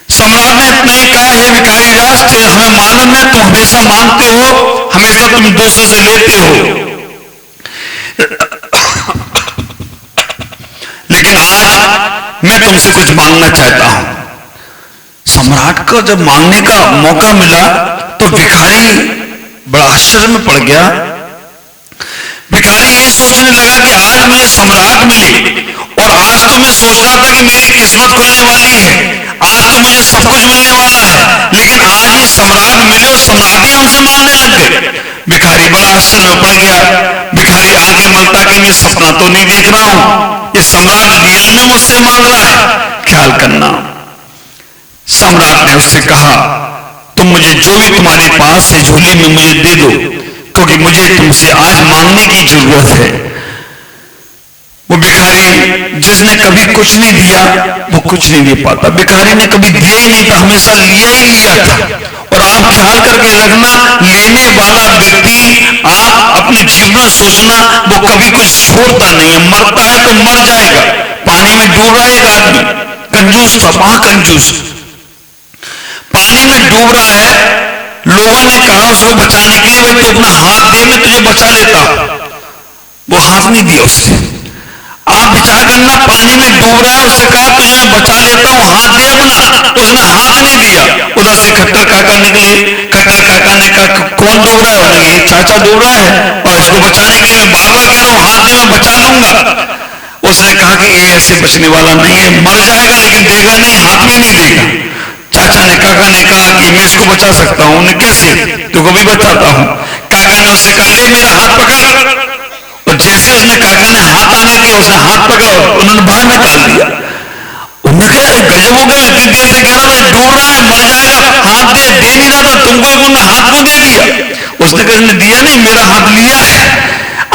सम्राट ने इतना ही कहा, हे भिखारी राज, हमें मालूम है तुम हमेशा मांगते हो, हमेशा तुम दूसरे से लेते हो, लेकिन आज मैं तुमसे कुछ मांगना चाहता हूं। सम्राट को जब मांगने का मौका मिला तो भिखारी बड़ा आश्चर्य में पड़ गया। भिखारी ये सोचने लगा कि आज मुझे सम्राट मिले, और आज तो मैं सोच रहा था कि मेरी किस्मत खुलने वाली है, आज तो मुझे सब कुछ मिलने वाला है, लेकिन आज ये सम्राट मिले और सम्राट ही हमसे मांगने लग गए। भिखारी बड़ा आश्चर्य में पड़ गया। भिखारी आंखें मलता कि मैं सपना तो नहीं देख रहा हूं, ये सम्राट रियल में मुझसे मांग रहा है। ख्याल करना, सम्राट ने उससे कहा, तुम मुझे जो भी तुम्हारे पास है झोली में मुझे दे दो, क्योंकि मुझे तुमसे आज मांगने की जरूरत है। वो भिखारी जिसने कभी कुछ नहीं दिया वो कुछ नहीं दे पाता। भिखारी ने कभी दिया ही नहीं था, हमेशा लिया ही लिया था। और आप ख्याल करके रखना, लेने वाला व्यक्ति, आप अपने जीवन में सोचना, वो कभी कुछ छोड़ता नहीं है। मरता है तो मर जाएगा, पानी में डूब रहा है एक आदमी, कंजूस था, महाकंजूस, पानी में डूब रहा है। लोगों ने कहा उसको बचाने के लिए, भाई तू अपना हाथ दे, मैं तुझे बचा लेता। वो हाथ नहीं दिया उसने। आप विचार करना, पानी में डूब रहा है, उससे कहा तुझे मैं बचा लेता हूं, हाथ दे अपना। उसने हाथ नहीं दिया। उधर से खट्टर काका निकले। खट्टर काका ने कहा कौन डूब रहा है? बोले ये चाचा डूब रहा है और इसको बचाने के लिए मैं बार बार कह रहा हूं हाथ दे, मैं बचा लूंगा। उसने कहा कि ये ऐसे बचने वाला नहीं है, मर जाएगा लेकिन देगा नहीं, हाथ भी नहीं देगा। चाचा ने काका ने कहा कि मैं इसको बचा सकता हूं। उन्हें कैसे? तुमको भी बताता हूं। काका ने उससे कहा ले मेरा हाथ पकड़। और जैसे उसने काका ने हाथ आने दिया, उसने हाथ पकड़ा और उन्होंने बाहर निकाल दिया। उन्होंने कहा गजब हो गया, इतनी देर से कह रहा भाई डूब रहा है, मर जाएगा, हाथ दे, दे नहीं रहा था तुमको, उन्होंने हाथ को दे दिया। उसने कहा दिया नहीं, मेरा हाथ लिया है।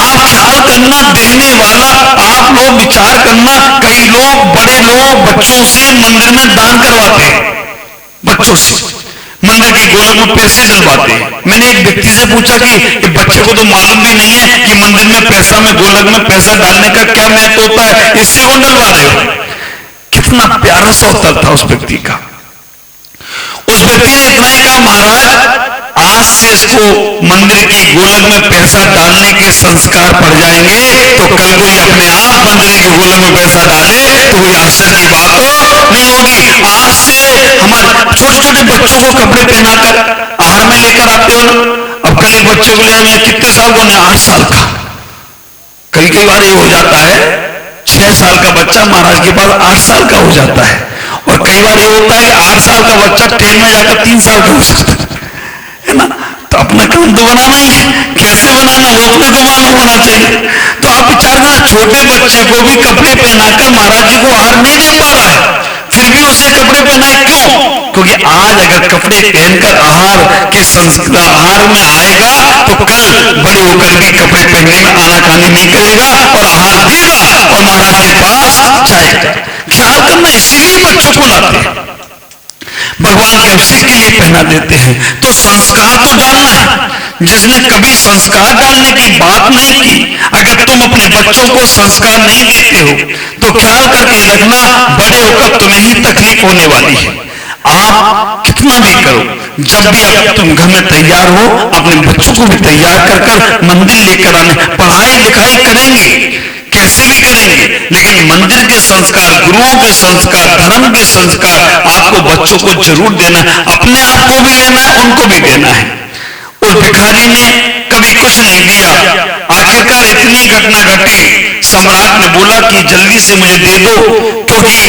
आप ख्याल करना, देने वाला आप लोग विचार करना, कई लोग बड़े लोग बच्चों से मंदिर में दान करवाते हैं, बच्चों से मंदिर के गोलक में पैसे डलवाते हैं। मैंने एक व्यक्ति से पूछा कि बच्चे को तो मालूम भी नहीं है कि मंदिर में पैसा में गोलक में पैसा डालने का क्या महत्व होता है, इससे कौन डलवा रहे हो? कितना प्यारा सा उत्तर था उस व्यक्ति का। उस व्यक्ति ने इतना ही कहा महाराज आज से इसको मंदिर की गोलक में पैसा डालने के संस्कार पड़ जाएंगे तो कल कोई अपने आप मंदिर के गोलक में पैसा डाले तो कोई आश्चर्य की बात तो नहीं होगी। आज से हमारे छोटे छोटे बच्चों को कपड़े पहनाकर आहार में लेकर आते हो ना। अब कल एक बच्चे को ले आए, कितने साल को? 8 साल का। कई बार ये हो जाता है 6 साल का बच्चा महाराज के पास 8 साल का हो जाता है, और कई बार ये होता है कि 8 साल का बच्चा ट्रेन में जाकर 3 साल का हो जाता है ना। तो अपना काम तो बनाना ही है, कैसे बनाना वो अपने को मालूम होना चाहिए। तो आप विचार करना, छोटे बच्चे को भी कपड़े पहनाकर महाराज जी को आहार नहीं दे पा रहा है, फिर भी उसे कपड़े पहनाए, क्यों? क्योंकि आज अगर कपड़े पहनकर आहार के संस्कार आहार में आएगा तो कल बड़े होकर भी कपड़े पहनने में आनाकानी नहीं करेगा और आहार देगा और महाराज के पास जाएगा। ख्याल करना, इसीलिए बच्चों को लाते हैं, भगवान के अभिषेक के लिए पहना देते हैं। तो संस्कार तो डालना है। जिसने कभी संस्कार डालने की बात नहीं की, अगर तुम अपने बच्चों को संस्कार नहीं देते हो तो ख्याल करके रखना बड़े होकर तुम्हें ही तकलीफ होने वाली है। आप कितना भी करो, जब भी अब तुम घर में तैयार हो अपने बच्चों को भी तैयार कर मंदिर लेकर आने। पढ़ाई लिखाई करेंगे, कैसे भी करेंगे, लेकिन मंदिर के संस्कार, गुरुओं के संस्कार, धर्म के संस्कार आपको बच्चों को जरूर देना है। अपने आप को भी लेना है, उनको भी देना है। और भिखारी ने कभी कुछ नहीं दिया, आखिरकार इतनी घटना घटी, सम्राट ने बोला कि जल्दी से मुझे दे दो क्योंकि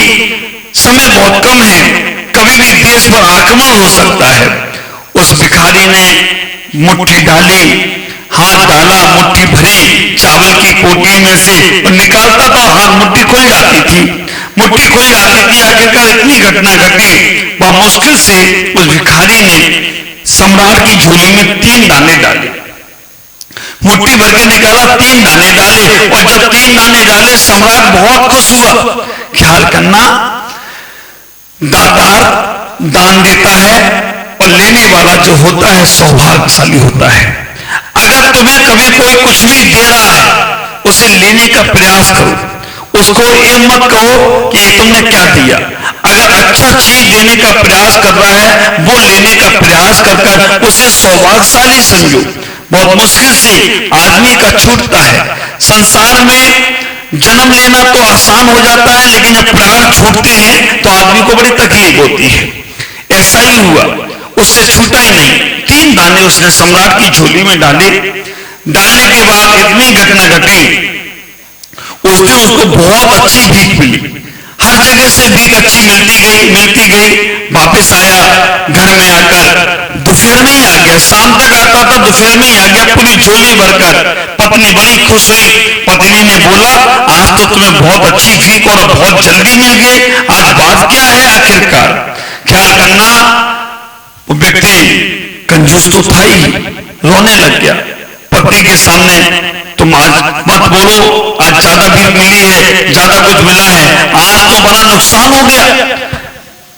समय बहुत कम है, कभी भी देश पर आक्रमण हो सकता है। उस भिखारी ने मुट्ठी डाली, हाथ डाला, मुट्ठी भरी चावल की कोटियों में से निकालता था, हाथ मुट्ठी खुल जाती थी, मुट्ठी खुल जाती थी। आखिरकार इतनी घटना घटी, वह मुश्किल से उस भिखारी ने सम्राट की झोली में 3 दाने डाले, मुट्ठी भर के निकाला, 3 दाने डाले, और जब 3 दाने डाले सम्राट बहुत खुश हुआ। ख्याल करना, दातार दान देता है और लेने वाला जो होता है सौभाग्यशाली होता है। अगर तुम्हें कभी कोई कुछ भी दे रहा है उसे लेने का प्रयास करो, उसको ये मत कहो कि तुमने क्या दिया। अगर अच्छा चीज देने का प्रयास कर रहा है वो लेने का प्रयास कर उसे सौभाग्यशाली समझो। बहुत मुश्किल से आदमी का छूटता है। संसार में जन्म लेना तो आसान हो जाता है, लेकिन जब प्राण छूटते हैं तो आदमी को बड़ी तकलीफ होती है। ऐसा ही हुआ, उससे छूटा ही नहीं। 3 दाने उसने सम्राट की झोली में डाले। डालने के बाद इतनी घटना घटी, उस दिन उसको बहुत अच्छी भीख मिली, हर जगह से भीख अच्छी मिलती गई। वापस आया, घर में आकर दोपहर में ही आ गया, शाम तक आता था, दोपहर में ही आ गया पूरी झोली भरकर। पत्नी बड़ी खुश हुई। पत्नी ने बोला आज तो तुम्हें बहुत अच्छी भीख और बहुत जल्दी मिल गई, आज बात क्या है आखिरकार। ख्याल करना, वो व्यक्ति कंजूस तो था ही, रोने लग गया। पत्नी के सामने तुम आज मत बोलो, आज ज्यादा भीख मिली है, ज्यादा कुछ मिला है, आज तो बड़ा नुकसान हो गया,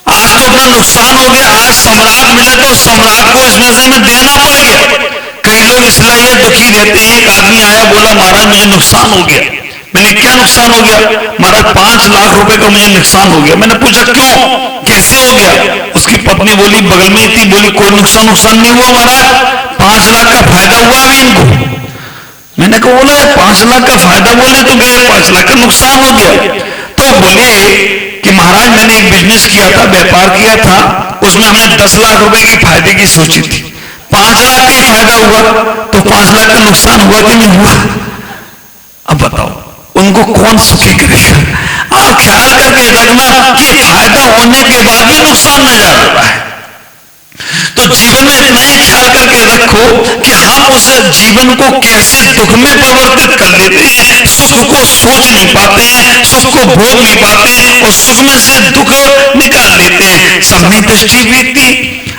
आज तो अपना नुकसान हो गया। आज सम्राट मिले तो सम्राट को इसमें से में देना पड़ गया। कई लोग इसलिए दुखी रहते हैं। एक आदमी आया, बोला महाराज मुझे नुकसान हो गया। मैंने क्या नुकसान हो गया? महाराज 5 लाख रुपए का मुझे नुकसान हो गया। मैंने पूछा क्यों, कैसे हो गया? उसकी पत्नी बोली, बगल में थी, बोली कोई नुकसान नहीं हुआ महाराज, 5 लाख का फायदा हुआ अभी इनको। मैंने कहा बोला 5 लाख का फायदा बोले तो गए 5 लाख का नुकसान हो गया। तो बोले कि महाराज मैंने एक बिजनेस किया था, व्यापार किया था, उसमें हमने 10 लाख रुपए की फायदे की सोची थी, 5 लाख का ही फायदा हुआ, तो 5 लाख का नुकसान हुआ कि नहीं हुआ? अब बताओ उनको कौन सुखी करेगा? आप ख्याल करके रखना कि फायदा होने के बाद भी नुकसान नजर आ रहा है। तो जीवन में इतना ही ख्याल करके रखो कि हम उस जीवन को कैसे दुख में परिवर्तित कर लेते हैं, सुख को सोच नहीं पाते हैं, सुख को भोग नहीं पाते हैं और सुख में से दुख निकाल लेते हैं। समदृष्टि व्यक्ति,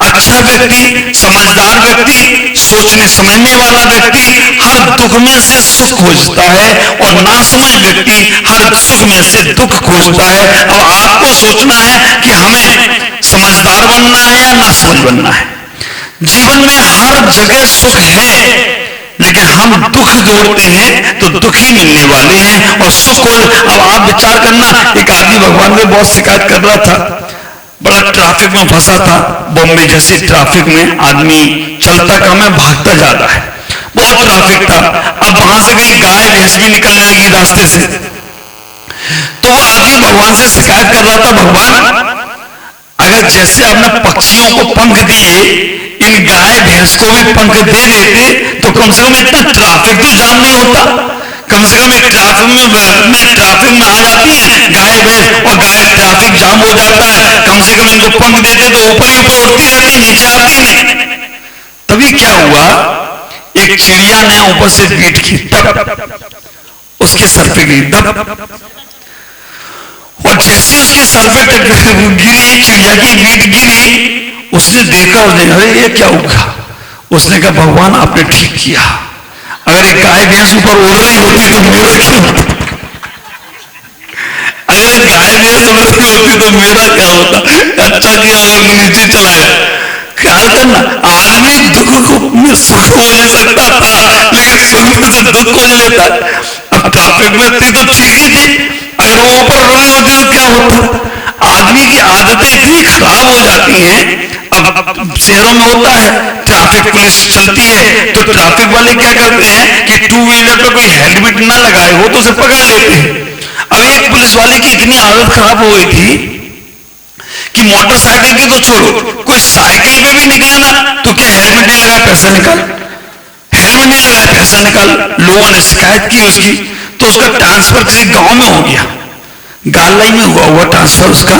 अच्छा व्यक्ति, समझदार व्यक्ति, सोचने समझने वाला व्यक्ति हर दुख में से सुख खोजता है और नासमझ व्यक्ति हर सुख में से दुख खोजता है। अब आपको सोचना है कि हमें समझदार बनना है या नासमझ बनना है। जीवन में हर जगह सुख है, लेकिन हम दुख जोड़ते हैं तो दुख ही मिलने वाले हैं और सुख को। अब आप विचार करना, एक आदमी भगवान में बहुत शिकायत कर रहा था, बड़ा ट्रैफिक में फंसा था। बॉम्बे जैसे ट्रैफिक में आदमी चलता कम है, भागता ज्यादा है, बहुत ट्रैफिक था। अब वहां से कहीं गाय भैंस भी निकलने लगी रास्ते से, तो वो आदमी भगवान से शिकायत कर रहा था, भगवान अगर जैसे आपने पक्षियों को पंख दिए, इन गाय भैंस को भी पंख दे देते तो कम से कम इतना ट्रैफिक तो जाम नहीं होता। कम से कम एक ट्रैफिक में आ जाती है गाय भैंस और गाय ट्रैफिक जाम हो जाता है। कम से कम इनको पंख देते तो ऊपर ही ऊपर उड़ती रहती, नीचे आती नहीं। तभी क्या हुआ, एक चिड़िया ने ऊपर से पीठ की, तब उसके सर पे गई दब, और जैसे उसके सर पे गिरी, चिड़िया की मीट गिरी, उसने देखा, उसने अरे ये क्या हुआ? उसने कहा भगवान आपने ठीक किया, अगर एक गाय भैंस ऊपर उड़ रही होती तो मेरा क्या होता? अगर एक गाय भैंस उड़ रही होती तो मेरा क्या होता? अच्छा किया अगर नीचे चलाया। ख्याल करना, आदमी दुख में सुख खोज सकता था, लेकिन सुख में से दुख खोज लेता है। अब ट्रैफिक में थी तो ठीक ही थी, अगर वो ऊपर उड़ रही होती तो क्या होता? आदमी की आदतें इतनी खराब हो जाती हैं। अब शहरों में होता है, ट्रैफिक पुलिस चलती है तो ट्रैफिक वाले क्या करते हैं कि 2 व्हीलर पे कोई हेलमेट ना लगाए हो तो उसे पकड़ लेते हैं। अब एक पुलिस वाले की इतनी हालत खराब हो गई थी कि मोटरसाइकिल की तो छोड़ो, कोई साइकिल पे भी निकले ना तो क्या हेलमेट नहीं लगाया पैसा निकाल, हेलमेट नहीं लगाया पैसा निकाल। लोगों ने शिकायत की उसकी, तो उसका ट्रांसफर किसी गांव में हो गया, गालाई में हुआ ट्रांसफर, उसका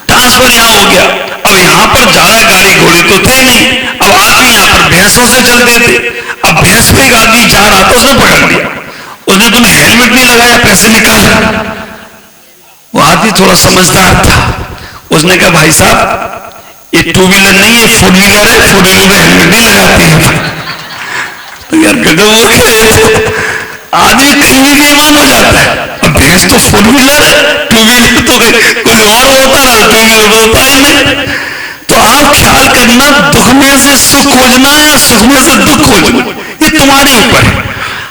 ट्रांसफर यहाँ हो गया। अब यहाँ पर ज्यादा गाड़ी घोड़े तो थे नहीं, अब आदमी यहाँ पर भैंसों से चलते थे। अब भैंस पे एक आदमी जा रहा था, उसने पकड़ लिया, उसने तूने हेलमेट नहीं लगाया पैसे निकाल। वो आदमी थोड़ा समझदार था, उसने कहा भाई साहब ये 2 व्हीलर नहीं है 4 व्हीलर है, 4 व्हीलर में हेलमेट नहीं लगाते हैं। तो यार गजब हो गया, आदमी कहीं भी बेईमान हो जाता है। अब भैंस तो 4 व्हीलर है, 2 व्हीलर तो कुछ और होता ना, 2 व्हीलर होता ही नहीं। तो आप ख्याल करना, दुख में से सुख खोजना या सुख में से दुख खोजना, ये तुम्हारे ऊपर है।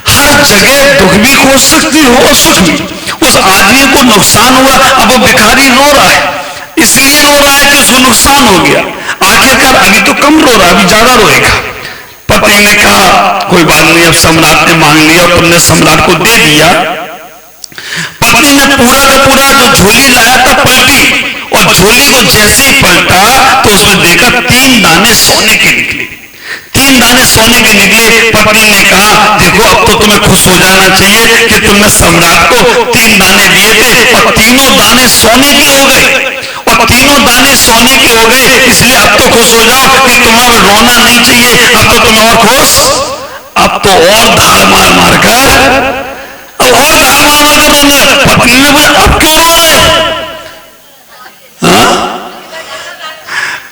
हर जगह दुख भी खोज सकती हो और सुख भी। उस आदमी को नुकसान हुआ, अब वो भिखारी रो रहा है, इसलिए रो रहा है कि उसको नुकसान हो गया। आखिरकार अभी तो कम रो रहा है, अभी ज्यादा रोएगा। पति ने कहा कोई बात नहीं, अब सम्राट ने मांग लिया और तुमने सम्राट को दे दिया। पति ने पूरा का पूरा जो झोली लाया था पलटी, और झोली को जैसे ही पलटा तो उसमें देखा 3 दाने सोने के निकले, 3 दाने सोने के निकले। पत्नी ने कहा देखो अब तो तुम्हें खुश हो जाना चाहिए कि तुमने सम्राट को 3 दाने दिए थे और तीनों दाने सोने के हो गए, और तीनों दाने सोने के हो गए, इसलिए अब तो खुश हो जाओ कि तुम्हें रोना नहीं चाहिए, अब तो तुम और खुश। अब तो और धार मार मार कर, अब और धार मार मार कर रोने लगा। पत्नी ने बोला अब क्यों रो रहे?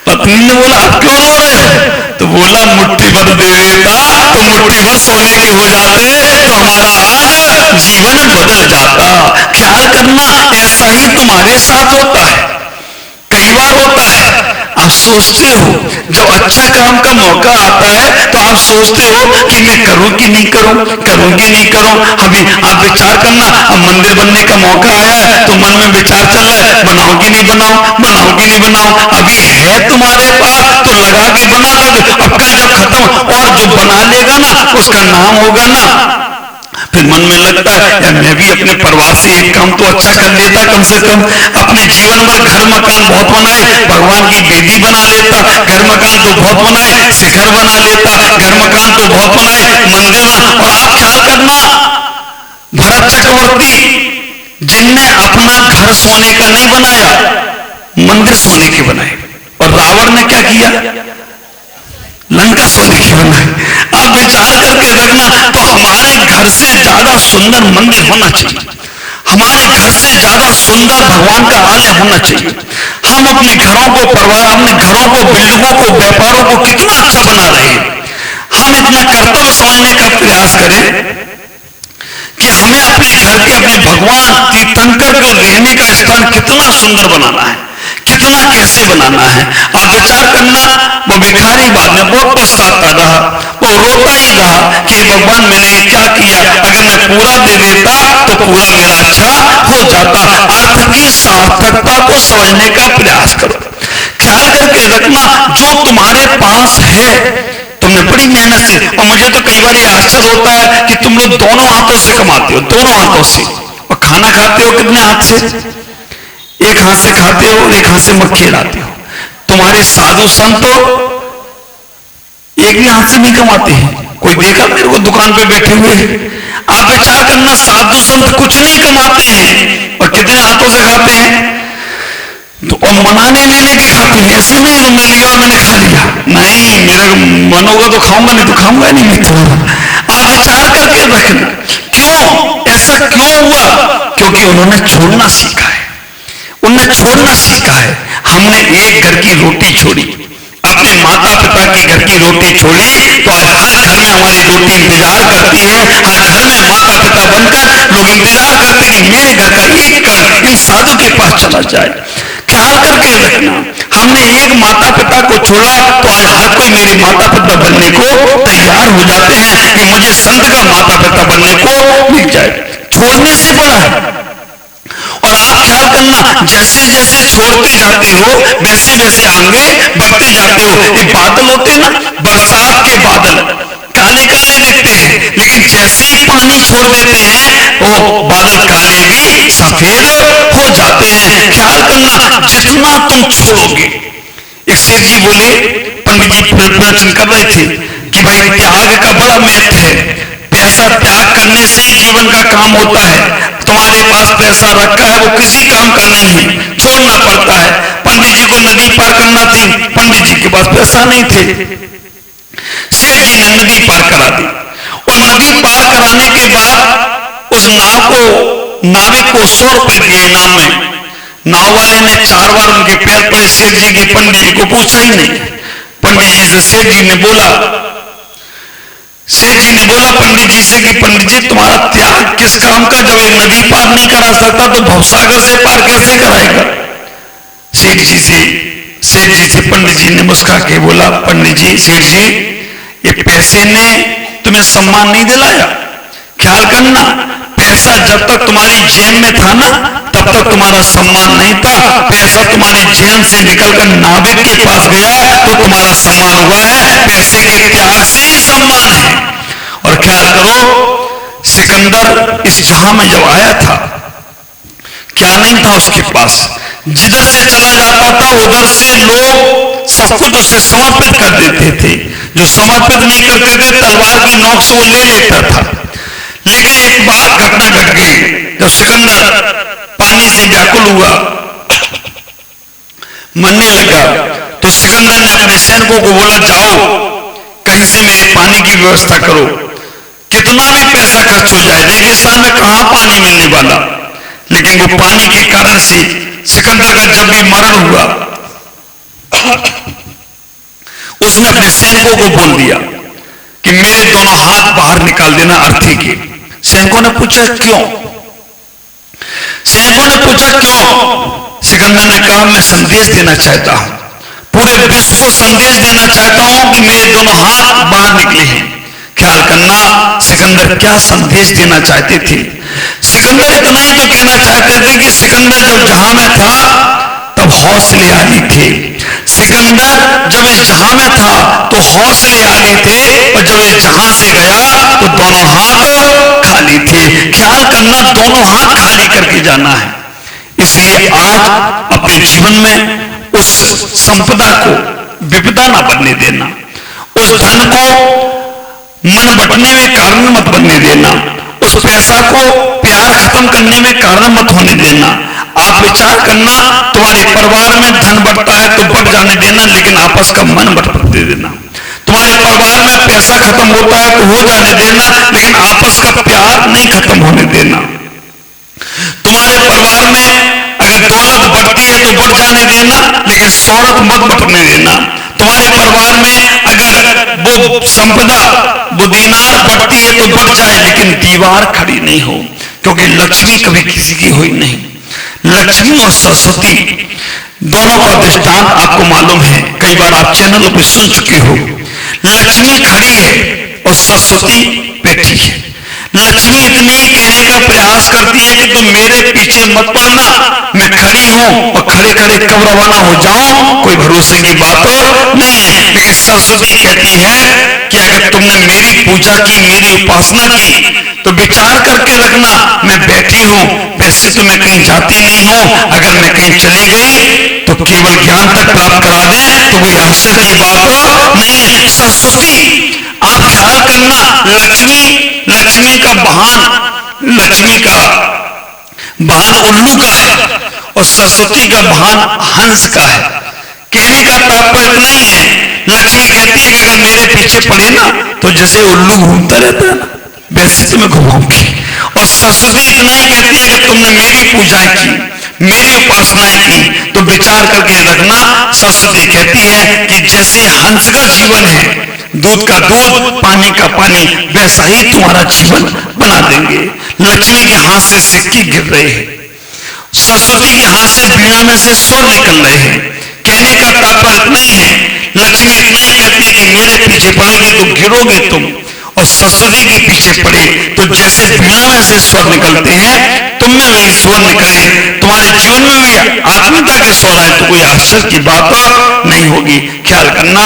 पत्नी ने बोला अब क्यों रो रहे? तो बोला मुट्ठी भर दे देता तो मुट्ठी भर सोने के हो जाते तो हमारा आज जीवन बदल जाता। ख्याल करना, ऐसा ही तुम्हारे साथ होता है, कई बार होता है। आप सोचते हो जब अच्छा काम का मौका आता है तो आप सोचते हो कि मैं करूं कि नहीं करूं, करूं कि नहीं करूं। अभी आप विचार करना, अब मंदिर बनने का मौका आया है तो मन में विचार चल रहा है बनाओ कि नहीं बनाओ, बनाओ कि नहीं बनाओ। अभी है तुम्हारे पास तो लगा के बना दो, अब कल जब खत्म और जो बना लेगा ना उसका नाम होगा ना फिर मन में लगता है यार मैं भी अपने परिवार से एक काम तो अच्छा कर लेता, कम से कम अपने जीवन भर घर मकान बहुत बनाए, भगवान की बेदी बना लेता, घर मकान तो बहुत बनाए, शिखर बना लेता, घर मकान तो बहुत बनाए, मंदिर बना। और आप ख्याल करना, भरत चक्रवर्ती जिनने अपना घर सोने का नहीं बनाया, मंदिर सोने के बनाए, और रावण ने क्या किया, लंका सोने की बनाई। आप विचार करके देखना, तो हमारे घर से ज्यादा सुंदर मंदिर होना चाहिए, हमारे घर से ज्यादा सुंदर भगवान का आलय होना चाहिए। हम अपने घरों को, परिवार, अपने घरों को, बिल्डिंगों को, व्यापारों को कितना अच्छा बना रहे हैं। हम इतना कर्तव्य समझने का प्रयास करें कि हमें अपने घर के, अपने भगवान तीर्थंकर के रहने का स्थान कितना सुंदर बनाना है, कितना कैसे बनाना है। आप विचार करना, वो भिखारी बाद में बहुत पछताता रहा, वो रोता ही रहा कि भगवान मैंने क्या किया, अगर मैं पूरा दे देता तो पूरा मेरा अच्छा हो जाता। अर्थ की सार्थकता को समझने का प्रयास करो, ख्याल करके रखना, जो तुम्हारे पास है तुमने बड़ी मेहनत से, और मुझे तो कई बार ये आश्चर्य होता है कि तुम लोग दोनों हाथों से कमाते हो, दोनों हाथों से, और खाना खाते हो कितने हाथ से, एक हाथ से खाते हो, एक हाथ से मक्खी लाते हो। तुम्हारे साधु संत एक भी हाथ से नहीं कमाते हैं। कोई देखा मेरे को दुकान पे बैठे हुए? आप विचार करना, साधु संत कुछ नहीं कमाते हैं और कितने हाथों से खाते हैं, तो और मनाने नहीं लेके खाते हैं। ऐसे नहीं तुमने लिया और मैंने खा लिया, नहीं, मेरा मन होगा तो खाऊंगा, नहीं तो खाऊंगा नहीं मैं तो। आप विचार करके रखना, क्यों ऐसा क्यों हुआ? क्योंकि उन्होंने छोड़ना सीखा है, उन्होंने छोड़ना सीखा है। हमने एक घर की रोटी छोड़ी, अपने माता पिता के घर की रोटी छोड़ी, तो आज हर घर में हमारी रोटी इंतजार करती है। हर घर में माता पिता बनकर लोग इंतजार करते हैं कि मेरे घर का एक कण इन साधु के पास चला जाए। ख्याल करके रखना, हमने एक माता पिता को छोड़ा तो आज हर कोई मेरे माता पिता बनने को तैयार हो जाते हैं कि मुझे संत का माता पिता बनने को मिल जाए। छोड़ने से बड़ा है। और आप ख्याल करना, जैसे जैसे छोड़ते जाते हो वैसे वैसे आगे बढ़ते जाते हो। ये बादल होते हैं ना, बरसात के बादल काले काले दिखते हैं, लेकिन जैसे ही पानी छोड़ देते हैं वो बादल काले भी सफेद हो जाते हैं। ख्याल करना, जितना तुम छोड़ोगे। एक सेठ जी बोले, पंडित जी प्रवचन कर रहे थे कि भाई त्याग का बड़ा महत्व है, पैसा त्याग करने से ही जीवन का काम होता है। तुम्हारे पास पैसा रखा है, वो किसी काम का नहीं है, छोड़ना पड़ता है। पंडित जी को नदी पार करना थी, पंडित जी के पास पैसा नहीं थे, सेठ जी ने नदी पार करा दी। और नदी पार कराने के बाद उस नाविक को 100 रुपए दिए इनाम में। नाव वाले ने 4 बार उनके पैर पड़े सेठ जी के, पंडित जी को पूछा ही नहीं। पंडित जी से सेठ जी ने बोला पंडित जी से कि पंडित जी तुम्हारा त्याग किस काम का, जब एक नदी पार नहीं करा सकता तो भवसागर से पार कैसे कराएगा? सेठ जी से पंडित जी ने मुस्कुरा के बोला, पंडित जी, सेठ जी, ये पैसे ने तुम्हें सम्मान नहीं दिलाया। ख्याल करना, पैसा जब तक तुम्हारी जेब में था ना तब तक तुम्हारा सम्मान नहीं था। पैसा तुम्हारी जेब से निकलकर नाविक के पास गया तो तुम्हारा सम्मान हुआ है। पैसे के त्याग से ही सम्मान है। और ख्याल करो, सिकंदर इस जहां में जब आया था क्या नहीं था उसके पास, जिधर से चला जाता था उधर से लोग सब कुछ उसे समर्पित कर देते थे। जो समर्पित नहीं करते थे तलवार की नोक से वो ले लेता था। लेकिन एक बार घटना घट गई, जब सिकंदर पानी से व्याकुल हुआ, मरने लगा, तो सिकंदर ने अपने सैनिकों को बोला, जाओ कहीं से मेरे पानी की व्यवस्था करो, कितना भी पैसा खर्च हो जाए, रेगिस्तान में कहां पानी मिलने वाला। लेकिन वो पानी के कारण से सिकंदर का जब भी मरण हुआ उसने अपने सैनिकों को बोल दिया कि मेरे दोनों हाथ बाहर निकाल देना अर्थी के। सैनिकों ने पूछा क्यों? सिकंदर ने कहा, मैं संदेश देना चाहता हूं, पूरे विश्व को संदेश देना चाहता हूं कि मेरे दोनों हाथ बाहर निकले हैं। ख्याल करना, सिकंदर क्या संदेश देना चाहते थे? सिकंदर इतना ही तो कहना चाहते थे कि सिकंदर जब जहां में था तब हौसलेआली थे। सिकंदर जब इस जहां में था तो हौसलेआली थे, और जब इस जहां से गया तो दोनों हाथ खाली थे। ख्याल करना, दोनों हाथ खाली करके जाना है। इसलिए आज अपने जीवन में उस संपदा को विपदा ना बनने देना, उस धन को मन बटने में कारण मत बनने देना, उस पैसा को प्यार खत्म करने में कारण मत होने देना। आप विचार करना, तुम्हारे परिवार में धन बढ़ता है तो बढ़ जाने देना, लेकिन आपस का मन मत बढ़ने देना। तुम्हारे परिवार में पैसा खत्म होता है तो हो जाने देना, लेकिन आपस का प्यार नहीं खत्म होने देना। तुम्हारे परिवार में अगर दौलत बढ़ती है तो बढ़ जाने देना, लेकिन शौहरत मत बढ़ने देना। तुम्हारे परिवार में अगर वो संपदा, वो दीनार बढ़ती है तो बढ़ जाए, लेकिन दीवार खड़ी नहीं हो, क्योंकि लक्ष्मी कभी किसी की हुई नहीं। लक्ष्मी और सरस्वती दोनों का दृष्टांत आपको मालूम है, कई बार आप चैनल पे सुन चुके हो। लक्ष्मी खड़ी है और सरस्वती बैठी है। लक्ष्मी इतनी कहने का प्रयास करती है कि तुम मेरे पीछे मत पड़ना, मैं खड़ी हूं और खड़े खड़े कब रवाना हो जाऊं कोई भरोसे की बात नहीं है। लेकिन सरस्वती कहती है कि अगर तुमने मेरी पूजा की, मेरी उपासना की, तो विचार करके रखना, मैं बैठी हूं, वैसे तो मैं कहीं जाती नहीं हूं, अगर मैं कहीं चली गई तो केवल ज्ञान तक प्राप्त करा दे तो कोई आश्चर्य की बात नहीं है। सरस्वती, आप ख्याल करना, लक्ष्मी का वाहन उल्लू का है और सरस्वती का वाहन हंस का है। कहने का तात्पर्य इतना ही है, लक्ष्मी कहती है कि अगर मेरे पीछे पड़े ना तो जैसे उल्लू घूमता रहता है ना, वैसे तो मैं घुमाऊंगी। और सरस्वती इतना ही कहती है कि तुमने मेरी पूजा की, मेरी उपासनाएं की, तो विचार करके रखना। सरस्वती कहती है कि जैसे हंस का जीवन है, दूध का दूध, पानी का पानी, वैसा ही तुम्हारा जीवन बना देंगे। लक्ष्मी के हाथ से सिक्के गिर रहे हैं, सरस्वती के हाथ से वीणा में से स्वर निकल रहे हैं। कहने का तात्पर्य इतना ही है, लक्ष्मी इतना ही कहती है कि मेरे पीछे पड़ोगे तो गिरोगे तुम, और सरस्वती के पीछे पड़े तो जैसे वीणा में से स्वर निकलते हैं, तुम में वही स्वर निकले, तुम्हारे जीवन में भी आत्मीयता के स्वर आए, तो कोई आश्चर्य की बात नहीं होगी। ख्याल करना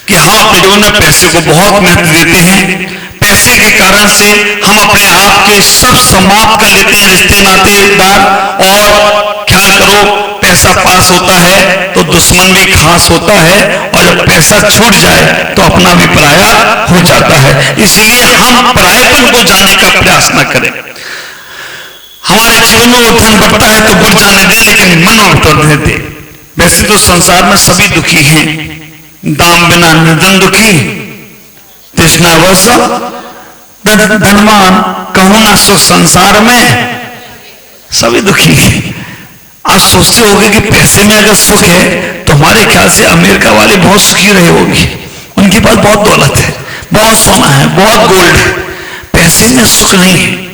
कि हम अपने जीवन में पैसे को बहुत महत्व देते हैं। पैसे के कारण से हम अपने आप के सब समाप्त कर लेते हैं, रिश्ते नातेदार। और ख्याल करो, पैसा पास होता है तो दुश्मन भी खास होता है, और जब पैसा छूट जाए तो अपना भी पराया हो जाता है। इसलिए हम परायेपन को जाने का प्रयास न करें। हमारे जीवन में वो धन बढ़ता है तो बढ़ जाने दें, लेकिन मन में बढ़ने दें। वैसे तो संसार में सभी दुखी हैं, दाम बिना निर्धन दुखी, तृष्णावश धनवान, कहूं ना सुख संसार में सभी दुखी हैं। आप सोचते होंगे कि पैसे में अगर सुख है तो हमारे ख्याल से अमेरिका वाले बहुत सुखी रहे होंगे, उनके पास बहुत दौलत है, बहुत सोना है, बहुत गोल्ड है। पैसे में सुख नहीं है।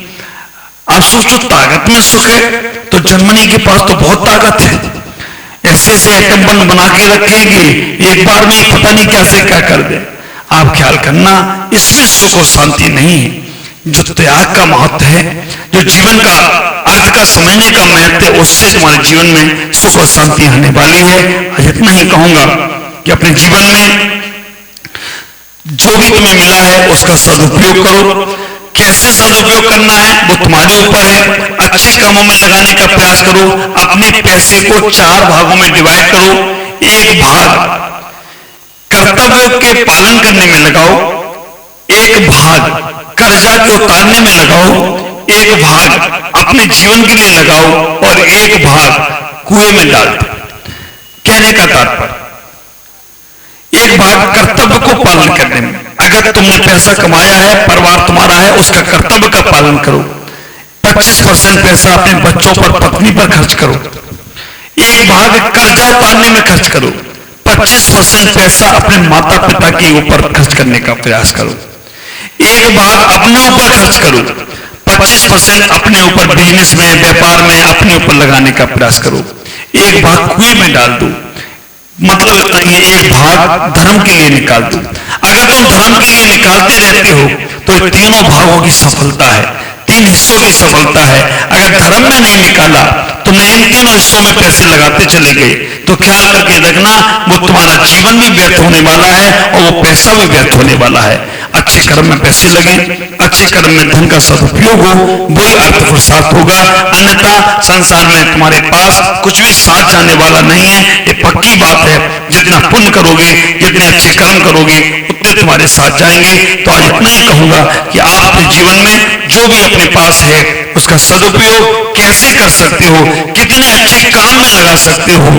आप सोचो ताकत में सुख है तो जर्मनी के पास तो बहुत ताकत है, ऐसे ऐसे एटम बम बना के रखेगी, एक बार में ही पता नहीं कैसे क्या कर दे। आप ख्याल करना, इसमें सुख और शांति नहीं है। जो त्याग का महत्व है, जो जीवन का अर्थ का समझने का महत्व है, उससे तुम्हारे जीवन में सुख और शांति आने वाली है। इतना ही कहूंगा कि अपने जीवन में जो भी तुम्हें मिला है उसका सदुपयोग करो। कैसे सदुपयोग करना है वो तुम्हारे ऊपर है। अच्छे कामों में लगाने का प्रयास करो। अपने पैसे को 4 भागों में डिवाइड करो। एक भाग कर्तव्य के पालन करने में लगाओ, एक भाग कर्जा के उतारने में लगाओ, एक भाग अपने जीवन के लिए लगाओ, और एक भाग कुएं में डाल दो। कहने का तात्पर्य, एक भाग कर्तव्य को पालन करने में, अगर तुमने पैसा कमाया है, परिवार तुम्हारा है, उसका कर्तव्य का पालन करो। 25% पैसा अपने बच्चों पर, पत्नी पर खर्च करो। एक भाग कर्जा उतारने में खर्च करो। 25% पैसा अपने माता पिता के ऊपर खर्च करने का प्रयास करो। एक भाग अपने ऊपर खर्च करो। 25% अपने ऊपर, बिजनेस में, व्यापार में अपने ऊपर लगाने का प्रयास करो। एक भाग कुएं में डाल दो। मतलब इतना ही, एक भाग धर्म के लिए निकाल दो। अगर तुम धर्म के लिए निकालते रहते हो तो तीनों भागों की सफलता है, 3 हिस्सों की सफलता है। अगर धर्म में नहीं निकाला, तुमने इन 3 हिस्सों में पैसे लगाते चले गए, तो ख्याल करके रखना वो तुम्हारा जीवन भी व्यर्थ होने वाला है और वो पैसा भी व्यर्थ होने वाला है। अच्छे कर्म में पैसे लगे, अच्छे कर्म में धन का सदुपयोग हो, वही अर्थ पुरुषार्थ होगा। अन्यथा संसार में तुम्हारे पास कुछ भी साथ जाने वाला नहीं है, ये पक्की बात है। जितना पुण्य करोगे, जितने अच्छे कर्म करोगे, उतने तुम्हारे साथ जाएंगे। तो आज इतना ही कहूंगा कि आप अपने जीवन में जो भी अपने पास है उसका सदुपयोग कैसे कर सकते हो, कितने अच्छे काम में लगा सकते हो,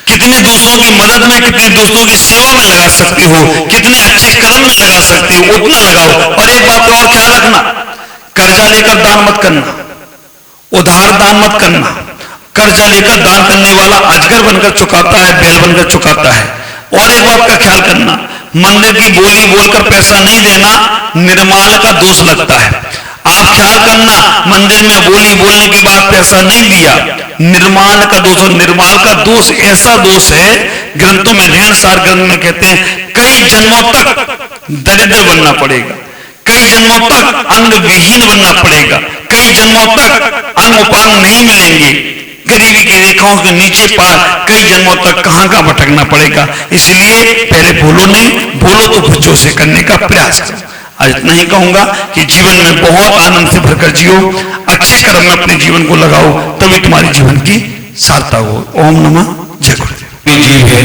कितने दूसरों की मदद में, कितने दूसरों की सेवा में लगा सकते हो, कितने अच्छे कर्म में लगा सकते हो, उतना लगाओ। और एक बात और ख्याल रखना, कर्जा लेकर दान मत करना, उधार दान मत करना। कर्जा लेकर दान करने वाला अजगर बनकर चुकाता है, बैल बनकर चुकाता है। और एक बात का ख्याल करना, मंदिर की बोली बोलकर पैसा नहीं देना, निर्माल का दोष लगता है। आप ख्याल करना, मंदिर में बोली बोलने के बाद पैसा नहीं दिया, निर्माल का दोष। और निर्माल का दोष ऐसा दोष है, ग्रंथों में रेणसार ग्रंथ में कहते हैं कई जन्मों तक दरिद्र बनना पड़ेगा, कई जन्मों तक अंग विहीन बनना पड़ेगा, कई जन्मों तक अंग उपांग नहीं मिलेंगे, गरीबी की रेखाओं के नीचे पार कई जन्मों तक कहां कहां भटकना पड़ेगा। इसलिए पहले बोलो नहीं, बोलो तो बच्चों से करने का प्रयास करो। आज इतना ही कहूंगा कि जीवन में बहुत आनंद से भरकर जियो, अच्छे कर्म में अपने जीवन को लगाओ, तभी तुम्हारे जीवन की सार्थक हो। ओम नमः जय गुरुदेव। जीव है,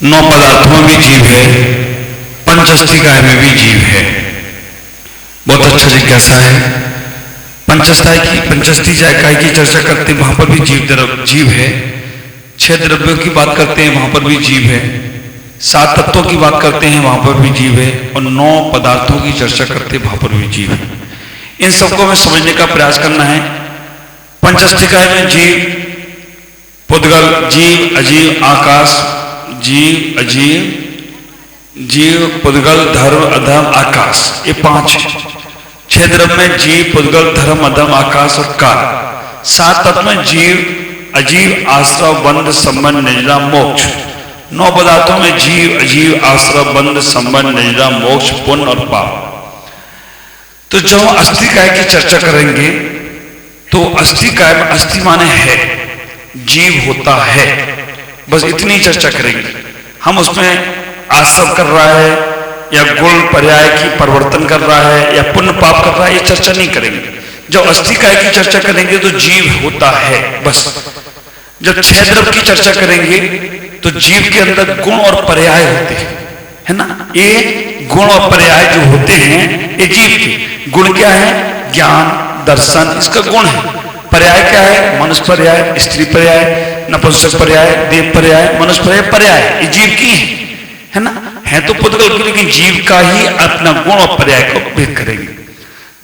9 पदार्थों में जीव है, पंचस्थिकाय में भी जीव है। बहुत अच्छा जिज्ञासा है। पंचस्थिकाय की चर्चा करते हैं, वहां पर भी जीव है। 6 द्रव्यों की बात करते हैं, वहां पर भी जीव है। 7 तत्वों की बात करते हैं, वहां पर भी जीव है। और 9 पदार्थों की चर्चा करते हैं, वहां पर भी जीव है। इन सबको हमें समझने का प्रयास करना है। पंचस्थिकाय में जीव, पुद्गल, जीव, अजीव, आकाश, जीव, अजीव, जीव, पुद्गल, धर्म, अधर्म, आकाश, ये 5 है। 6 द्रव्य में जीव, पुद्गल, धर्म, अधर्म, आकाश और काल। 7 तत्व में जीव, अजीव, आश्रव, बंध, संबंध, निजरा, मोक्ष। 9 पदार्थों में जीव, अजीव, आश्रव, बंध, संबंध, निजरा, मोक्ष, पुण्य और पाप। तो जब हम अस्थिकाय की चर्चा करेंगे तो अस्थिकाय में अस्थि माने है, जीव होता है, बस इतनी चर्चा करेंगे हम। उसमें आश्रव कर रहा है या गुण पर्याय की परिवर्तन कर रहा है या पुण्य पाप कर रहा है, ये चर्चा नहीं करेंगे। जब अस्थिकाय की चर्चा करेंगे तो जीव होता है बस। जब 6 द्रव्य की चर्चा करेंगे तो जीव के अंदर गुण और पर्याय होते हैं, है ना। ये गुण और पर्याय जो होते हैं ये जीव के गुण क्या है, ज्ञान, दर्शन, इसका गुण है। पर्याय क्या है, मनुष्य पर्याय, स्त्री पर्याय, नपुंसक पर्याय, देव पर्याय, मनुष्य पर्याय, पर्याय ये जीव की है ना। है तो पुद्गल की, लेकिन जीव का ही अपना गुण और पर्याय को भेद करेंगे।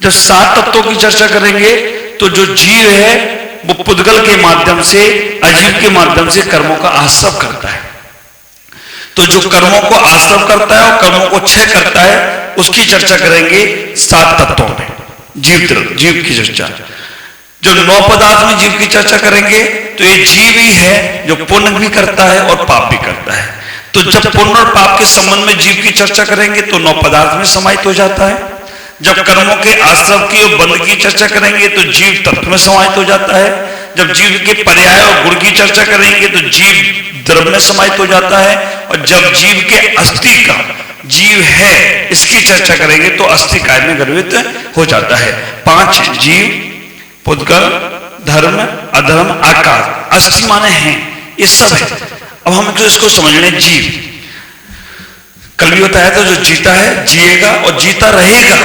जब 7 तत्वों की चर्चा करेंगे तो जो जीव है वो पुद्गल के माध्यम से, अजीव के माध्यम से कर्मों का आश्रव करता है। तो जो कर्मों को आश्रव करता है और कर्मों को क्षय करता है, उसकी चर्चा करेंगे 7 तत्वों में, जीव की चर्चा। जो 9 पदार्थ में जीव की चर्चा करेंगे तो ये जीव ही है जो पुण्य भी करता है और पाप भी करता है। तो जब पुण्य और पाप के संबंध में जीव की चर्चा करेंगे तो 9 पदार्थ में समाहित हो जाता है। जब कर्मों के आश्रव की और बंध की चर्चा करेंगे तो जीव तत्व में समाहित हो जाता है। जब जीव के पर्याय और गुण की चर्चा करेंगे तो जीव द्रव्य में समाहित हो जाता है। और जब जीव के अस्थि का, जीव है, इसकी चर्चा करेंगे तो अस्थिकाय में गर्भित हो जाता है। 5 जीव, पुद्गल, धर्म, अधर्म, आकाश, अस्थि माने हैं, ये सब है। अब हम तो इसको समझने, जीव कल भी बताया था, जो जीता है जिएगा और जीता रहेगा।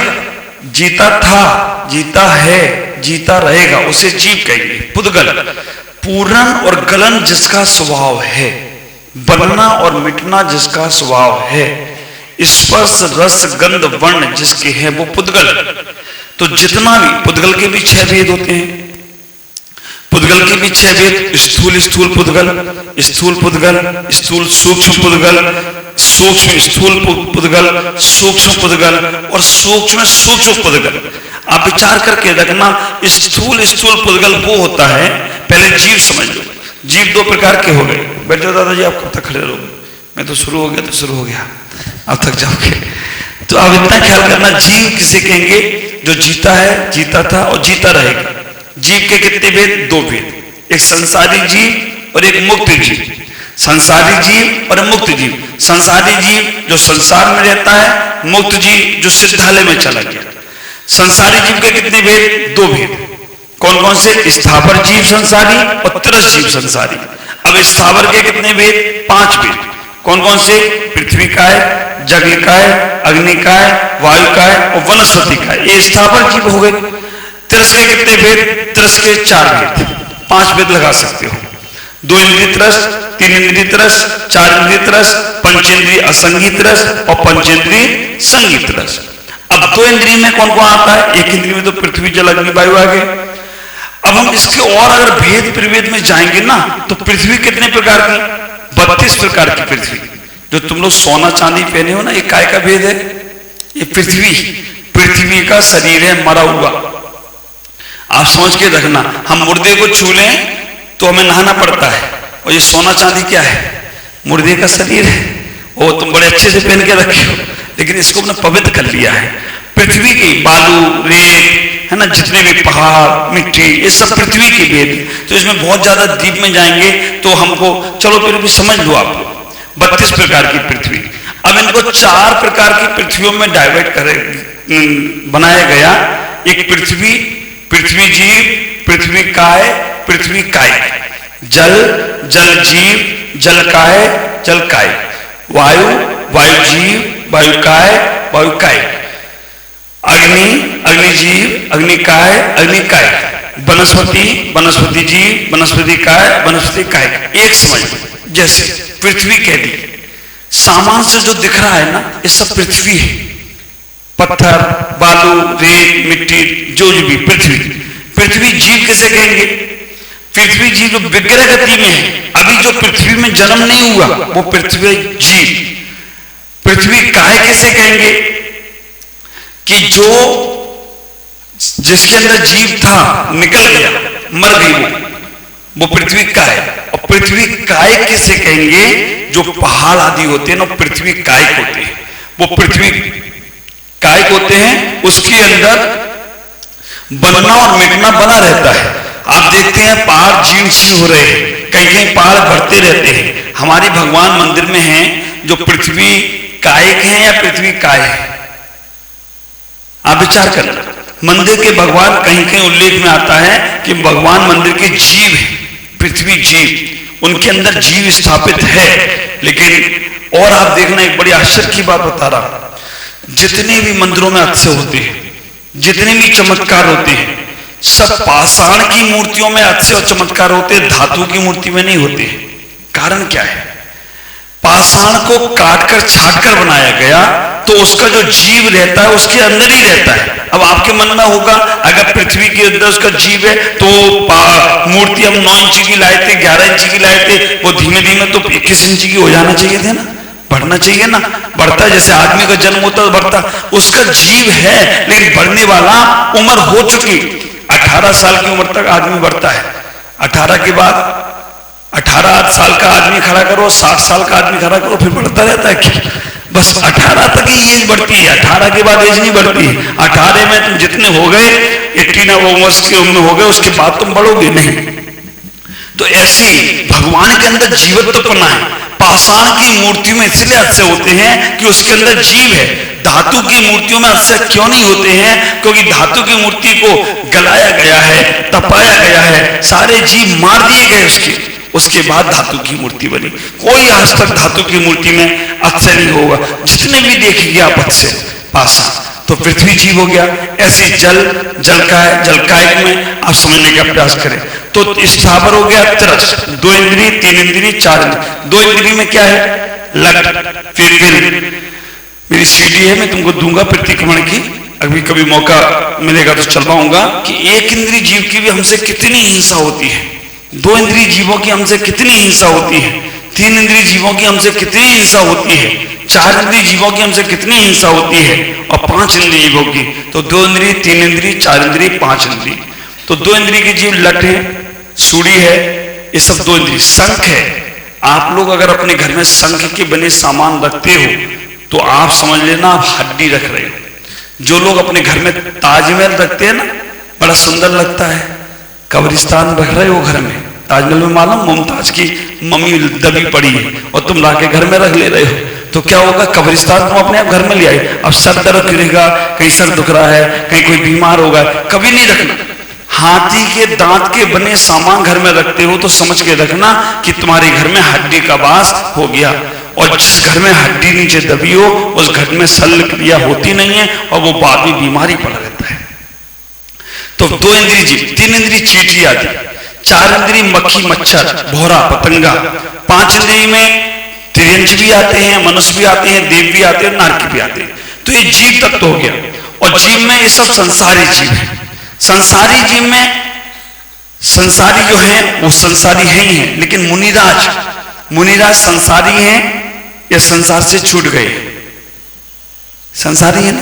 जीता था, जीता है, जीता रहेगा, उसे जीव कहेंगे। पुद्गल, पूरण और गलन जिसका स्वभाव है, बनना और मिटना जिसका स्वभाव है, स्पर्श, रस, गंध, वर्ण जिसके हैं वो पुद्गल। तो जितना भी पुद्गल के भी 6 भेद होते हैं। पुद्गल के भी 6 भेद, स्थूल पुद्गल, स्थूल पुद्गल, स्थूल सूक्ष्म पुद्गल, सूक्ष्म स्थूल पुद्गल, सूक्ष्म पुद्गल और सूक्ष्म पुद्गल। आप विचार करके रखना, स्थूल पुद्गल वो होता है। पहले जीव समझ लो, जीव 2 प्रकार के हो गए। बैठ जाओ दादाजी, आप कब तक खड़े रहोगे? मैं तो शुरू हो गया तो शुरू हो गया, अब तक जाओगे। तो आप इतना ख्याल करना, जीव किसे कहेंगे, जो जीता है, जीता था और जीता रहेगा। जीव के कितने भेद? 2 भेद, एक संसारी जीव और एक मुक्त जीव। संसारी जीव और मुक्त जीव। संसारी जीव जो संसार में रहता है मुक्त जीव जो सिद्धालय में चला गया। संसारी जीव के कितने भेद? 2 भेद। कौन कौन से? स्थावर जीव संसारी और तिरस जीव संसारी। अब स्थावर के कितने भेद? 5 भेद। कौन कौन से? पृथ्वी काय, जल काय, अग्नि काय, वायु काय और वनस्पति काय, ये स्थावर जीव हो गए। तिरस के कितने भेद? तिरस के 4 भेद। 5 भेद लगा सकते हो। 2 इंद्रिय तिरस, 3 इंद्रिय तिरस, 4 इंद्रिय तिरस, पंचेंद्रिय असंगी तिरस और पंचेंद्रिय संगी तिरस। अब 2 इंद्रिय में कौन कौन आता है? 1 इंद्रिय में तो पृथ्वी जल अग्नि वायु आ गए। अब हम इसके और अगर भेद प्रभेद में जाएंगे ना तो पृथ्वी कितने प्रकार की? 32 प्रकार की पृथ्वी। जो तुम लोग सोना चांदी पहने हो ना, ये काय का भेद है? ये पृथ्वी का शरीर है मरा हुआ। आप समझ के रखना, हम मुर्दे को छू लें तो हमें नहाना पड़ता है, और ये सोना चांदी क्या है? मुर्दे का शरीर है। वो तुम बड़े अच्छे से पहन के रखे हो, लेकिन इसको हमने पवित्र कर लिया है। पृथ्वी की बालू रेत है ना, जितने भी पहाड़ मिट्टी, ये सब पृथ्वी के भेद। तो इसमें बहुत ज्यादा डीप में जाएंगे तो हमको, चलो फिर भी समझ लो आप। 32 प्रकार की पृथ्वी। अब इनको 4 प्रकार की पृथ्वियों में डाइवर्ट करे बनाया गया। एक पृथ्वी, पृथ्वी जीव, पृथ्वी काय, पृथ्वी काय, जल, जल जीव, जल काय, जल काय, वायु, वायु जीव, वायु काय, वायु काय, अग्नि, अग्नि जीव, अग्नि काय, अग्नि काय, वनस्पति, वनस्पति जीव, वनस्पति काय, वनस्पति काय। एक समझ, जैसे पृथ्वी कह दी, सामान से जो दिख रहा है ना, ये सब पृथ्वी है। पत्थर, बालू, रेत, मिट्टी, जो भी पृथ्वी। पृथ्वी जीव किसे कहेंगे? पृथ्वी जीव जो विग्रह गति में है, अभी जो पृथ्वी में जन्म नहीं हुआ वो पृथ्वी जीव। पृथ्वी काय किसे कहेंगे? कि जो जिसके अंदर जीव था निकल गया, मर गई, वो पृथ्वी काय। और पृथ्वी काय किसे कहेंगे? जो पहाड़ आदि होते हैं ना, पृथ्वी काय होते हैं। वो पृथ्वी काय होते हैं, उसके अंदर बनना और मिटना बना रहता है। आप देखते हैं पहाड़ जीर्ण शीर्ण हो रहे हैं, कहीं कहीं पहाड़ बढ़ते रहते हैं। हमारे भगवान मंदिर में हैं जो पृथ्वी कायिक हैं या पृथ्वी काय है? आप विचार करना। मंदिर के भगवान कहीं कहीं उल्लेख में आता है कि भगवान मंदिर के जीव है, पृथ्वी जीव, उनके अंदर जीव स्थापित है। लेकिन और आप देखना, एक बड़ी आश्चर्य की बात बता रहा, जितने भी मंदिरों में अतिशय होते हैं, जितने भी चमत्कार होते हैं, सब पाषाण की मूर्तियों में अतिशय और चमत्कार होते हैं, धातु की मूर्ति में नहीं होते। कारण क्या है? पाषाण को काटकर छाटकर बनाया गया तो उसका जो जीव रहता है उसके अंदर ही रहता है। अब आपके मन में होगा, अगर पृथ्वी के अंदर उसका जीव है तो मूर्ति हम 9 इंच की लाए थे, 11 इंच की लाए थे, वो धीमे धीमे तो 21 इंच की हो जाना चाहिए थे ना, बढ़ना चाहिए ना। बढ़ता जैसे आदमी का जन्म होता है बढ़ता, उसका जीव है लेकिन बढ़ने वाला उम्र हो चुकी। 18 साल की उम्र तक आदमी बढ़ता है। 18 के बाद 18 साल का आदमी खड़ा करो, 60 साल का आदमी खड़ा करो, फिर बढ़ता रहता है क्या? बस 18 तक ही एज बढ़ती है, 18 के बाद एज नहीं बढ़ती है। 18 में तुम जितने हो गए, 18 वर्ष की उम्र हो गए, उसके बाद तुम बढ़ोगे नहीं। तो ऐसे भगवान के अंदर जीवत्वपना है। पाषाण की मूर्तियों में इसलिए अतिशय होते हैं कि उसके अंदर जीव है। धातु की मूर्तियों में अतिशय क्यों नहीं होते हैं? क्योंकि धातु की मूर्ति को गलाया गया है, तपाया गया है, सारे जीव मार दिए गए, उसके बाद धातु की मूर्ति बनी। कोई आज तक धातु की मूर्ति में अतिशय नहीं होगा, जितने भी देखेंगे आप अतिशय पाषाण। तो पृथ्वी जीव हो गया। ऐसे जल, जलकायिक में आप समझने का प्रयास करें तो स्थावर हो गया तिरस, 2 इंद्रिय, 3 इंद्रिय, 4 इंद्रिय। 2 इंद्रिय में क्या है? लट। फिर मेरी सीडी है, मैं तुमको दूंगा प्रतिक्रमण की, अभी कभी मौका मिलेगा तो चलवाऊंगा कि 1 इंद्रिय जीव की भी हमसे कितनी हिंसा होती है, 2 इंद्रिय जीवों की हमसे कितनी हिंसा होती है, 3 इंद्रिय जीवों की हमसे कितनी हिंसा होती है, 4 इंद्रिय जीवों की हमसे कितनी हिंसा होती है, और 5 इंद्रिय जीवों की। तो 2 इंद्रिय, 3 इंद्रिय, 4 इंद्रिय, 5 इंद्रिय। तो 2 इंद्रिय के जीव लट है, सूड़ी है, ये सब 2 इंद्रिय। शंख है। आप लोग अगर अपने घर में शंख के बने सामान रखते हो तो आप समझ लेना आप हड्डी रख रहे हो। जो लोग अपने घर में ताजमहल रखते हैं ना, बड़ा सुंदर लगता है, कब्रिस्तान रख रहे हो घर में। ताजमहल में मालूम मुमताज की मम्मी दबी पड़ी है और तुम लाके घर में रख ले रहे हो। तो क्या होगा, कब्रिस्तान तुम अपने आप घर में ले आए। अब सर दर्द करेगा, कहीं सर दुख रहा है, कहीं कोई बीमार होगा, कभी नहीं रखना। हाथी के दांत के बने सामान घर में रखते हो तो समझ के रखना कि तुम्हारे घर में हड्डी का वास हो गया। और जिस घर में हड्डी नीचे दबी हो उस घर में शल्य क्रिया होती नहीं है और वो बाद में बीमारी पड़ रहता है। तो 2 इंद्रिय जीव, 3 इंद्रिय चींटी आदि, 4 इंद्रिय मक्खी मच्छर भौरा पतंगा, 5 इंद्रिय में त्रियंश भी आते हैं, मनुष्य भी आते हैं, देव भी आते हैं, नारकी भी आते हैं। तो ये जीव तत्व हो गया। और जीव में ये सब संसारी जीव है। संसारी जीव में संसारी जो है वो संसारी है ही है, लेकिन मुनिराज संसारी हैं या संसार से छूट गए? संसारी है ना।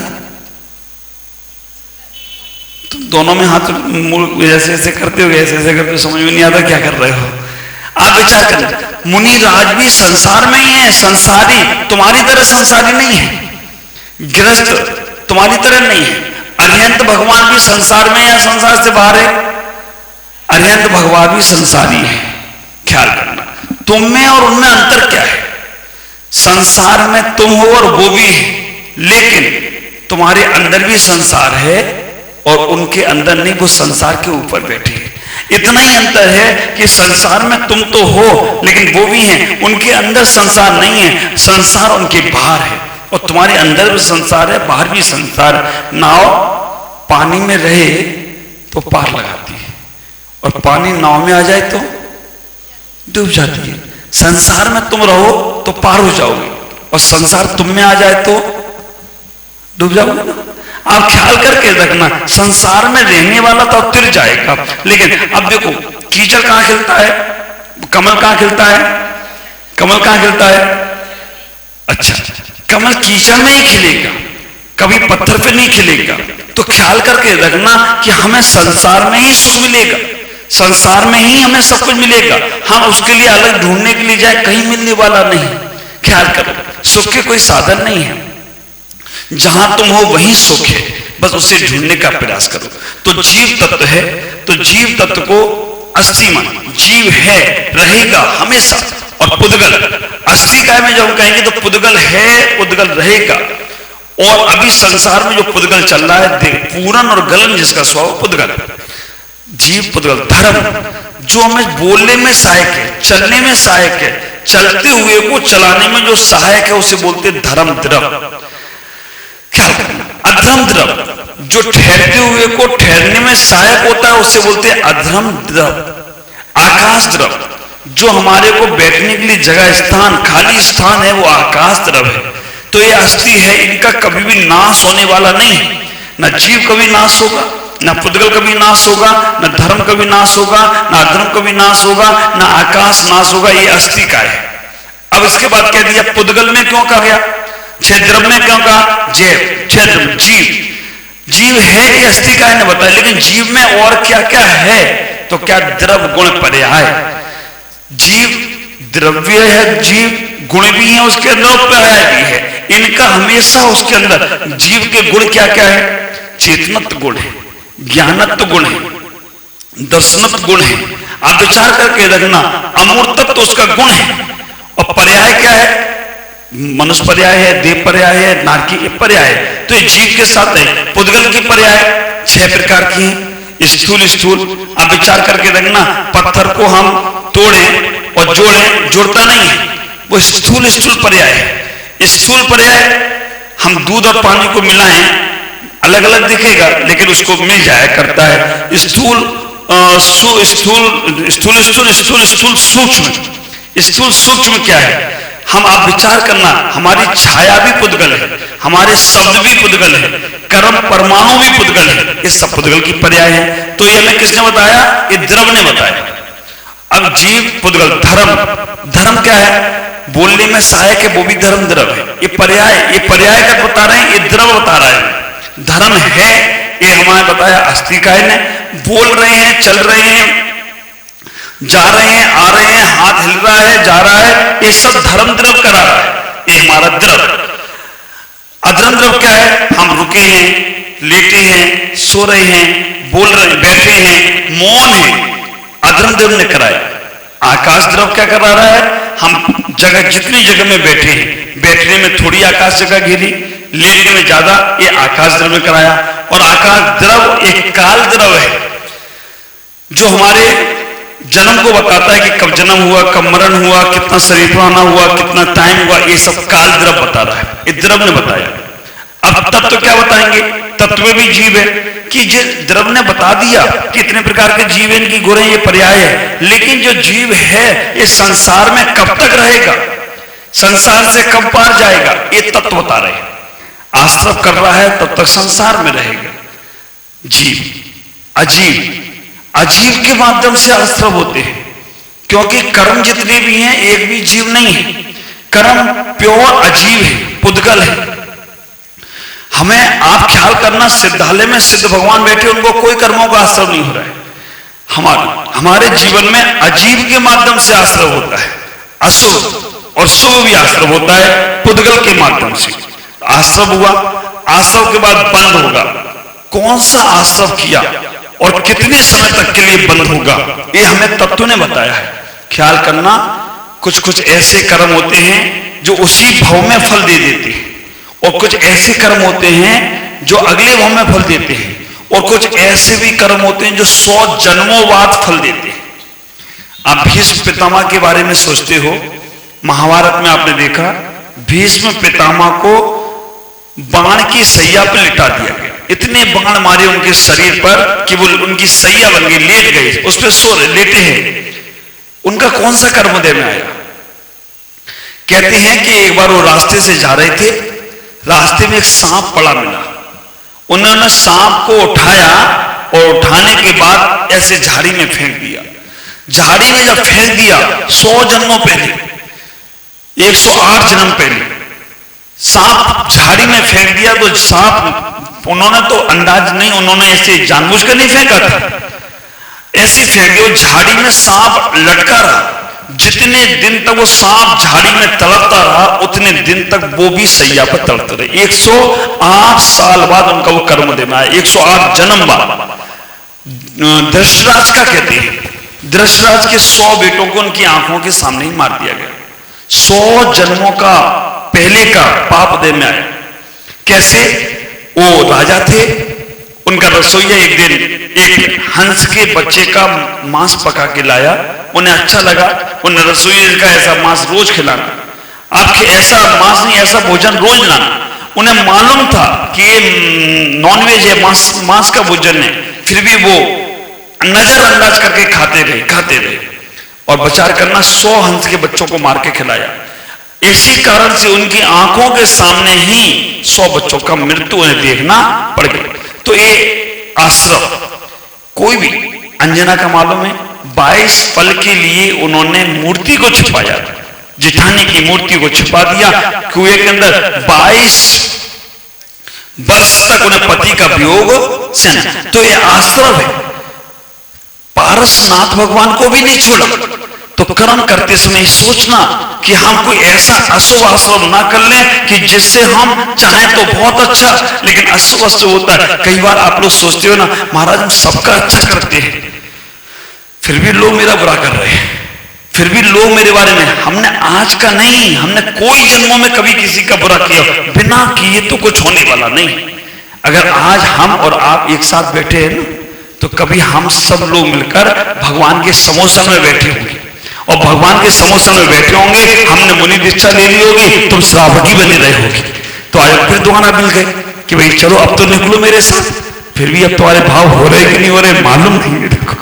तुम दोनों में हाथ ऐसे ऐसे करते हो, ऐसे ऐसे करते हो, समझ में नहीं आता क्या कर रहे हो। आप विचार करें, मुनिराज भी संसार में ही है, संसारी तुम्हारी तरह संसारी नहीं है, गृहस्थ तुम्हारी तरह नहीं है। अरिहंत भगवान भी संसार में या संसार से बाहर है? अरिहंत भगवान भी संसारी है। ख्याल करना, तुम में और उनमें अंतर क्या है? संसार में तुम हो और वो भी है, लेकिन तुम्हारे अंदर भी संसार है और उनके अंदर नहीं, वो संसार के ऊपर बैठे हैं। इतना ही अंतर है कि संसार में तुम तो हो लेकिन वो भी हैं, उनके अंदर संसार नहीं है, संसार उनके बाहर है। और तुम्हारे अंदर भी संसार है, बाहर भी संसार। नाव पानी में रहे तो पार लगाती है और पानी नाव में आ जाए तो डूब जाती है। संसार में तुम रहो तो पार हो जाओगे और संसार तुम में आ जाए तो डूब जाओगे ना। आप ख्याल करके रखना, संसार में रहने वाला तो तिर जाएगा। लेकिन अब देखो, कीचड़ कहां खिलता है? कमल कहां खिलता है? कमल कहां खिलता है? अच्छा, कमल कीचड़ में ही खिलेगा, कभी पत्थर पे नहीं खिलेगा। तो ख्याल करके रखना कि हमें संसार में ही सुख मिलेगा, संसार में ही हमें सब कुछ मिलेगा। हम उसके लिए अलग ढूंढने के लिए जाए, कहीं मिलने वाला नहीं। ख्याल करो, सुख के कोई साधन नहीं है, जहां तुम हो वहीं सुख है, बस उसे ढूंढने का प्रयास करो। तो जीव तत्व है, तो जीव तत्व को अस्थि मान, जीव है, रहेगा हमेशा। और पुद्गल, अस्थि काय में जब हम कहेंगे तो पुद्गल है, पुद्गल रहेगा। और अभी संसार में जो पुद्गल चल रहा है, पूरन और गलन जिसका स्वभाव पुद्गल, जीव पुद्गल। धर्म जो हमें बोलने में सहायक है, चलने में सहायक है, चलते हुए को चलाने में जो सहायक है उसे बोलते धर्म द्रव। क्या? अधर्म द्रव जो ठहरते हुए को ठहरने में सहायक होता है उसे बोलते हैं अधर्म द्रव। आकाश द्रव जो हमारे को बैठने के लिए जगह स्थान, खाली स्थान है, वो आकाश द्रव है। तो ये अस्थि है, इनका कभी भी नाश होने वाला नहीं है। न जीव कभी नाश होगा, न पुद्गल कभी नाश होगा, न धर्म कभी नाश होगा, न अधर्म कभी नाश होगा, न आकाश नाश होगा। ये अस्थि का है। अब इसके बाद कह दिया पुद्गल में क्यों कहा गया, छह द्रव में क्यों कहा, जैव छह द्रव। जीव है कि अस्थि का है बताया, लेकिन जीव में और क्या क्या है? तो क्या द्रव गुण पर्याय, जीव द्रव्य है, जीव गुण भी है उसके अंदर, पर्याय भी है। इनका हमेशा उसके अंदर जीव के गुण क्या क्या है? चेतनत्व गुण है, ज्ञानत्व गुण है, दर्शनत्व गुण है। आप विचार करके रखना, अमूर्तत्व तो उसका गुण है। और पर्याय क्या है? मनुष्य पर्याय है, देव पर्याय है, नारकी पर्याय है। तो ये जीव के साथ है। पुद्गल की पर्याय 6 प्रकार की है। स्थूल स्थूल, आप विचार करके रखना, पत्थर को हम तोड़ें और जोड़ें, जुड़ता नहीं है, वो स्थूल स्थूल पर्याय है। स्थूल पर्याय हम दूध और पानी को मिलाएं, अलग अलग दिखेगा लेकिन उसको मिल जाया करता है। स्थूल सूक्ष्म, स्थूल सूक्ष्म क्या है? हम आप विचार करना, हमारी छाया भी पुद्गल है, हमारे शब्द भी पुद्गल है, कर्म परमाणु भी पुद्गल है, ये सब पुद्गल की पर्याय है। तो ये हमें किसने बताया? ये द्रव ने बताया। अब जीव पुद्गल। धर्म क्या है? बोलने में सहायक है, वो भी धर्म द्रव है। ये पर्याय का बता रहे हैं, ये द्रव बता रहा है। धर्म है, ये हमारे बताया अस्थि काय ने। बोल रहे हैं, चल रहे हैं, जा रहे हैं, आ रहे हैं, हाथ हिल रहा है, जा रहा है, ये सब धर्म द्रव करा रहा है, ये हमारा द्रव। अधर्म द्रव क्या है? हम रुके हैं, लेटे हैं, सो रहे हैं, बोल रहे हैं, बैठे हैं, मौन है, अधर्म द्रव ने कराया। आकाश द्रव क्या करा रहा है, हम जगह जितनी जगह में बैठे हैं, बैठने में थोड़ी आकाश जगह घेरी, लेटने में ज्यादा, ये आकाश द्रव में कराया। और आकाश द्रव एक काल द्रव है जो हमारे जन्म को बताता है कि कब जन्म हुआ, कब मरण हुआ, कितना शरीर पुराना हुआ, कितना टाइम हुआ, ये सब काल द्रव बता रहा है, ये द्रव ने बताया। अब तत्व क्या बताएंगे, तत्व में भी जीव है कि द्रव ने बता दिया कि इतने प्रकार के जीव हैं, इनकी गुण ये पर्याय है, लेकिन जो जीव है ये संसार में कब तक रहेगा, संसार से कब पार जाएगा, ये तत्व बता रहे हैं। आश्रव कर रहा है तब तक संसार में रहेगा। जीव अजीव, अजीव के माध्यम से आश्रव होते हैं, क्योंकि कर्म जितने भी हैं एक भी जीव नहीं है, कर्म प्योर अजीव है, पुद्गल है। हमें आप ख्याल करना, सिद्धालय में सिद्ध भगवान बैठे, उनको कोई कर्मों का आश्रव नहीं हो रहा है। हमारे जीवन में अजीव के माध्यम से आश्रव होता है, अशुभ और शुभ भी आश्रव होता है, पुद्गल के माध्यम से आश्रव हुआ। आश्रव के बाद बंद होगा, कौन सा आश्रव किया और कितने समय तक के लिए बंद होगा, ये हमें तत्व ने बताया है। ख्याल करना, कुछ कुछ ऐसे कर्म होते हैं जो उसी भव में फल दे देते हैं, और कुछ ऐसे कर्म होते हैं जो अगले भव में फल देते हैं, और कुछ ऐसे भी कर्म होते हैं जो 100 जन्मों बाद फल देते हैं। आप भीष्म पितामह के बारे में सोचते हो, महाभारत में आपने देखा भीष्म पितामह को बाण की सैया पर लिटा दिया गया, इतने बाण मारे उनके शरीर पर कि वो उनकी सैया बन गई, लेट गए, उस पर सो लेटे हैं। उनका कौन सा कर्म उदय में आया? कहते हैं कि एक बार वो रास्ते से जा रहे थे, रास्ते में एक सांप पड़ा मिला, उन्होंने सांप को उठाया और उठाने के बाद ऐसे झाड़ी में फेंक दिया। झाड़ी में जब फेंक दिया, 100 जन्मों पहले, 108 जन्म पहले सांप झाड़ी में फेंक दिया। तो सांप, उन्होंने तो अंदाज नहीं, उन्होंने ऐसे जानबूझकर नहीं फेंका था, ऐसे फेंक दिया। झाड़ी में सांप लटका रहा, जितने दिन तक वो सांप झाड़ी में तड़पता रहा, उतने दिन तक वो भी सैया पर तड़पते रहे। 108 साल बाद उनका वो कर्म देना है, 108 जन्म बाद। धृतराज का कहते हैं, धृतराज के 100 बेटों को उनकी आंखों के सामने ही मार दिया गया। 100 जन्मों का पहले का पाप दे में आया। कैसे? वो राजा थे, उनका रसोइया एक दिन एक हंस के बच्चे का मांस पका के लाया, उन्हें अच्छा लगा, उन्हें रसोइया का ऐसा मांस रोज खिलाना, आपके ऐसा मांस नहीं, ऐसा भोजन रोज लाना। उन्हें मालूम था कि ये नॉनवेज है, मांस का भोजन है, फिर भी वो नजरअंदाज करके खाते रहे और बचार करना 100 हंस के बच्चों को मार के खिलाया। इसी कारण से उनकी आंखों के सामने ही 100 बच्चों का मृत्यु उन्हें देखना पड़ गया। तो ये आश्रव, कोई भी, अंजना का मालूम है 22 फल के लिए उन्होंने मूर्ति को छिपाया, जेठानी की मूर्ति को छिपा दिया कुएं के अंदर। 22 वर्ष तक उन्हें पति का वियोग सहना। तो ये आश्रव है। पारसनाथ भगवान को भी नहीं छोड़ा। तो कर्म करते समय सोचना कि हम कोई ऐसा अशुभ आश्रव ना कर लें कि जिससे हम चाहें तो बहुत अच्छा, लेकिन अशुभ अशुभ होता है। कई बार आप लोग सोचते हो ना, महाराज हम सबका अच्छा करते हैं, फिर भी लोग मेरा बुरा कर रहे हैं, फिर भी लोग मेरे बारे में, हमने आज का नहीं, हमने कोई जन्मों में कभी किसी का बुरा किया, बिना किए तो कुछ होने वाला नहीं। अगर आज हम और आप एक साथ बैठे हैं ना, तो कभी हम सब लोग मिलकर भगवान के समोसन में बैठे होंगे, और भगवान के समोसन में बैठे होंगे, हमने मुनि दीक्षा ले ली होगी, तुम श्रावकी बने रहे होगी। तो आज फिर दोबारा मिल गए कि भाई चलो अब तो निकलो मेरे साथ, फिर भी अब तुम्हारे भाव हो रहे कि नहीं हो रहे मालूम नहीं है। देखो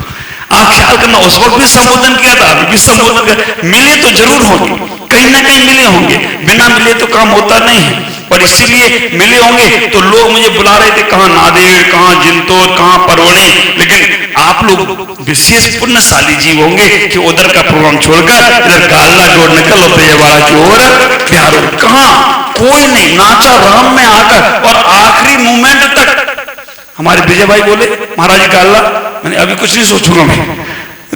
आप ख्याल करना, उस वक्त भी संबोधन किया था, अभी भी संबोधन किया। मिले तो जरूर होंगे, कहीं ना कहीं मिले होंगे, बिना मिले तो काम होता नहीं है। और इसीलिए मिले होंगे तो लोग मुझे बुला रहे थे, कहां नादेड़, कहां जिंतोर, कहां परवणी। लेकिन आप लोग विशेष पुण्यशाली जीव होंगे कि उधर का प्रोग्राम छोड़कर इधर गाला जोड़ निकल और प्रियवाड़ा की ओर प्यारो। कहां कोई नहीं, नाचा राम में आकर, और आखिरी मोमेंट तक हमारे विजय भाई बोले महाराज का अल्लाह, मैंने अभी कुछ नहीं सोचूंगा, मैं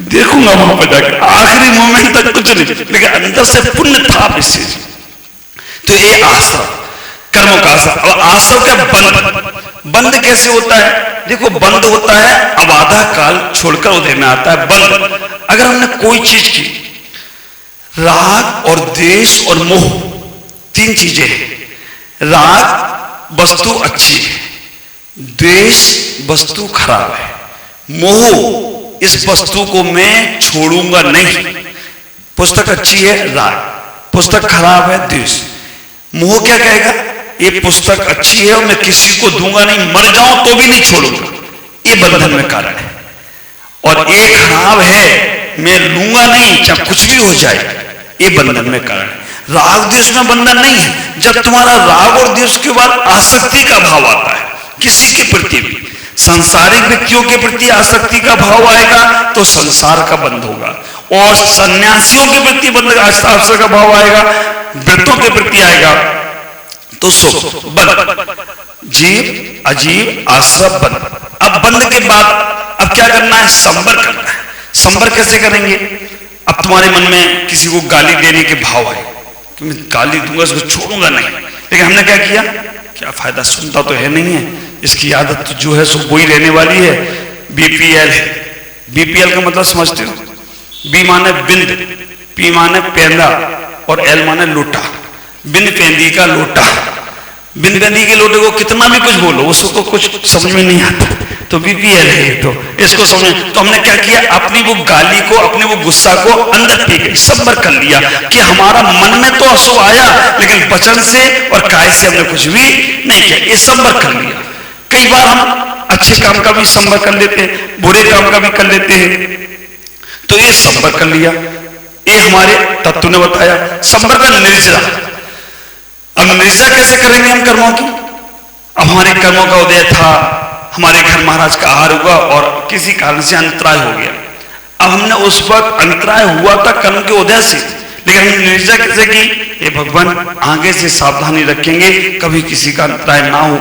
देखूंगा वहां पर जाकर, आखिरी मोमेंट तक कुछ नहीं, लेकिन अंदर से पुण्य था विशेष। तो ये आश्रव, कर्मों का आश्रव। और आश्रव का बंद कैसे होता है? देखो बंद होता है अब आधा काल छोड़कर उदय में आता है बंद। अगर हमने कोई चीज की राग और द्वेष और मोह तीन चीजें हैं। राग वस्तु अच्छी है, द्वेष वस्तु खराब है, मोह इस वस्तु को मैं छोड़ूंगा नहीं। पुस्तक अच्छी है राग, पुस्तक खराब है द्वेष। मोह क्या कहेगा, ये पुस्तक अच्छी है और मैं किसी को दूंगा नहीं, मर जाऊं तो भी नहीं छोड़ूंगा, ये बंधन में कारण है। और ये खराब है, मैं लूंगा नहीं चाहे कुछ भी हो जाए, ये बंधन में कारण है। राग द्वेष में बंधन नहीं है। जब तुम्हारा राग और द्वेष के बाद आसक्ति का भाव आता है, किसी के प्रति भी, सांसारिक व्यक्तियों के प्रति आसक्ति का भाव आएगा तो संसार का बंध होगा, और सन्यासियों के प्रति बंध आसक्ति का भाव आएगा, व्रतों के प्रति आएगा तो सुख बंध, जीव अजीव आश्रम बंध। अब बंध के बाद अब क्या करना है, संवर करना है। संवर कैसे करेंगे, अब तुम्हारे मन में किसी को गाली देने के भाव आए कि मैं गाली दूंगा, इसको छोड़ूंगा नहीं, लेकिन हमने क्या किया, क्या फायदा, सुनता तो है नहीं है, इसकी आदत तो जो है सो वही रहने वाली है। बीपीएल है, बीपीएल का मतलब समझते हो, बी माने बिंद, पी माने पेंदा और एल माने लोटा। बिंद पेंदी का लोटा, बिंद पेंदी के लोटे को कितना भी कुछ बोलो उसको कुछ समझ में नहीं आता, तो बीपीएल है ये, तो इसको समझ। तो हमने क्या किया, अपनी वो गाली को, अपने वो गुस्सा को अंदर पी गई, संवर कर लिया कि हमारा मन में तो अशुभ आया लेकिन वचन से और काय से हमने कुछ भी नहीं किया, ये संवर कर लिया। कई बार हम अच्छे काम का भी संवर कर लेते हैं, बुरे काम का भी कर लेते हैं, तो ये संवर कर लिया। ये हमारे तत्व ने बताया। संवर का निर्जरा, अब निर्जरा कैसे करेंगे हम कर्मों की। अब हमारे कर्मों का उदय था, हमारे घर महाराज का आहार हुआ और किसी कारण से अंतराय हो गया। अब हमने उस वक्त अंतराय हुआ था कर्म के उदय से, लेकिन हमने निर्जरा कैसे की, ये भगवान आगे से सावधानी रखेंगे, कभी किसी का अंतराय ना हो,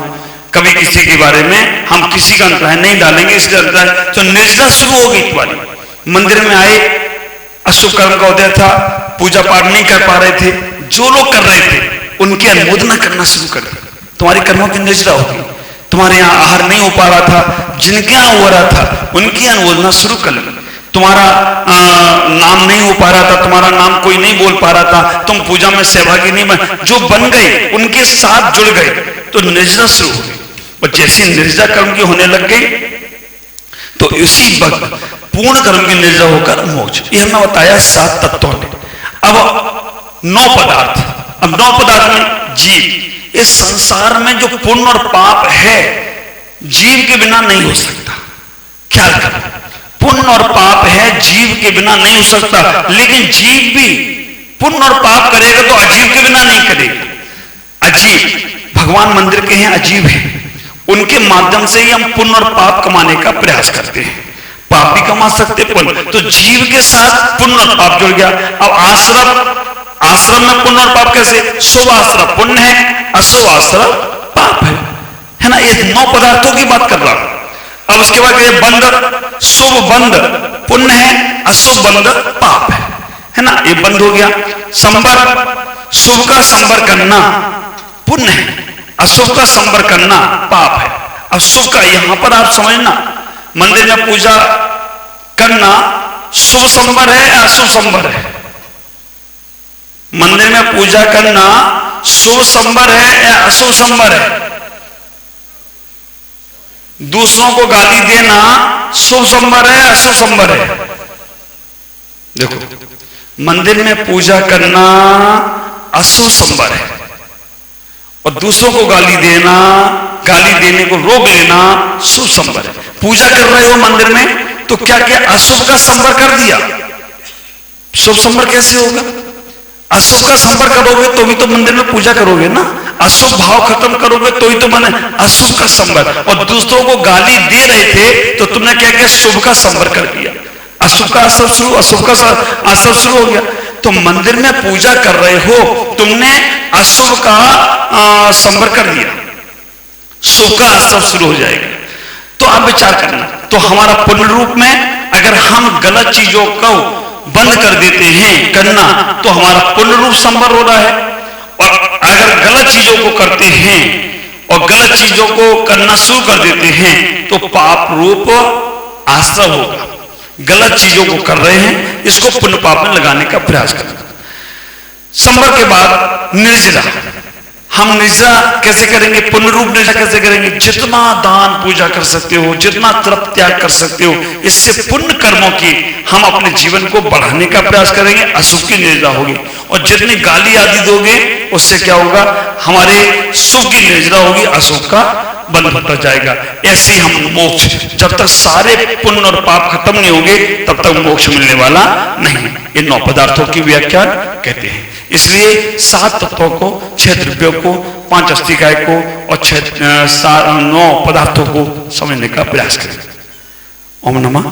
कभी किसी के बारे में हम किसी का अंतराय नहीं डालेंगे, इसलिए अंतराय। तो निर्जरा शुरू हो गई तुम्हारी। मंदिर में आए, अशुभ कर्म का उदय था, पूजा पाठ नहीं कर पा रहे थे, जो लोग कर रहे थे उनकी अनुमोदना करना शुरू कर दिया, तुम्हारी कर्मों की निर्जरा हो गई। तुम्हारे यहाँ आहार नहीं हो पा रहा था, जिनके यहाँ हो रहा था उनकी अनुमोदना शुरू कर ली। तुम्हारा नाम नहीं हो पा रहा था, तुम्हारा नाम कोई नहीं बोल पा रहा था, तुम पूजा में सहभागी नहीं बन, जो बन गए उनके साथ जुड़ गए, तो निर्जरा शुरू हो गई। और जैसी निर्जरा कर्म की होने लग गई तो इसी वक्त पूर्ण कर्म की निर्जरा होकर मोक्ष। ये हमने बताया 7 तत्वों ने। अब 9 पदार्थ, अब 9 पदार्थ में जीव, इस संसार में जो पुण्य और पाप है जीव के बिना नहीं हो सकता। ख्याल करो, पुण्य और पाप है जीव के बिना नहीं हो सकता, लेकिन जीव भी पुण्य और पाप करेगा तो अजीव के बिना नहीं करेगा। अजीव भगवान मंदिर के हैं, अजीव है, उनके माध्यम से ही हम पुण्य और पाप कमाने का प्रयास करते हैं। पाप भी कमा सकते पुण्य, तो जीव के साथ पुण्य और पाप जुड़ गया। अब आश्रम, आश्रम में पुण्य और पाप कैसे, शुभ आश्रम पुण्य है, अशुभ आश्रम पाप है ना। ये 9 पदार्थों की बात कर रहा हूं। अब उसके बाद ये बंध, शुभ बंध पुण्य है, अशुभ बंध पाप है ना, ये बंद हो गया। संवर, शुभ का संवर करना पुण्य है, अशुभ का संवर करना पाप है। अब शुभ का यहां पर आप समझना, मंदिर में पूजा करना शुभ संवर है या अशुभ संवर है। मंदिर में पूजा करना शुभ संवर है या अशुभ संवर है। दूसरों को गाली देना शुभ संवर है या अशुभ संवर है। देखो, मंदिर में पूजा करना अशुभ संवर है और दूसरों को गाली देना, गाली देने को रोक लेना शुभ संवर है। पूजा कर रहे हो मंदिर में तो क्या क्या अशुभ का संवर कर दिया, शुभ संवर कैसे होगा। अशुभ का संवर करोगे तो भी तो मंदिर में पूजा करोगे ना, अशुभ भाव खत्म करोगे तो ही तो मैंने अशुभ का संवर। और दूसरों को गाली दे रहे थे तो तुमने क्या किया, शुभ का संवर कर दिया, अशुभ का असर शुरू, अशुभ का असर शुरू हो गया। तो मंदिर में पूजा कर रहे हो, तुमने अशुभ का संवर कर दिया, शुभ का असर शुरू हो जाएगा। तो आप विचार करना, तो हमारा पुण्य रूप में अगर हम गलत चीजों को बंद कर देते हैं करना तो हमारा पुण्य रूप संवर हो रहा है, और अगर गलत चीजों को करते हैं और गलत चीजों को करना शुरू कर देते हैं तो पाप रूप आश्रय होगा। गलत चीजों को कर रहे हैं, इसको पुण्य पाप में लगाने का प्रयास करना। संवर के बाद निर्जरा। हम निर्जरा कैसे करेंगे, पूर्ण रूप निर्जरा कैसे करेंगे? जितना दान पूजा कर सकते हो, जितना तप त्याग कर सकते हो, इससे पुण्य कर्मों की हम अपने जीवन को बढ़ाने का प्रयास करेंगे, अशुभ की निर्जरा होगी। और जितनी गाली आदि दोगे उससे क्या होगा, हमारे शुभ की निर्जरा होगी, अशुभ का बंद होता जाएगा। ऐसे हम मोक्ष, जब तक सारे पुण्य और पाप खत्म नहीं होंगे तब तक मोक्ष मिलने वाला नहीं। इन 9 पदार्थों की व्याख्या कहते हैं। इसलिए 7 तत्वों को, 6 द्रव्यों को, 5 अस्थिकाय को और 9 पदार्थों को समझने का प्रयास करें। ओम नमः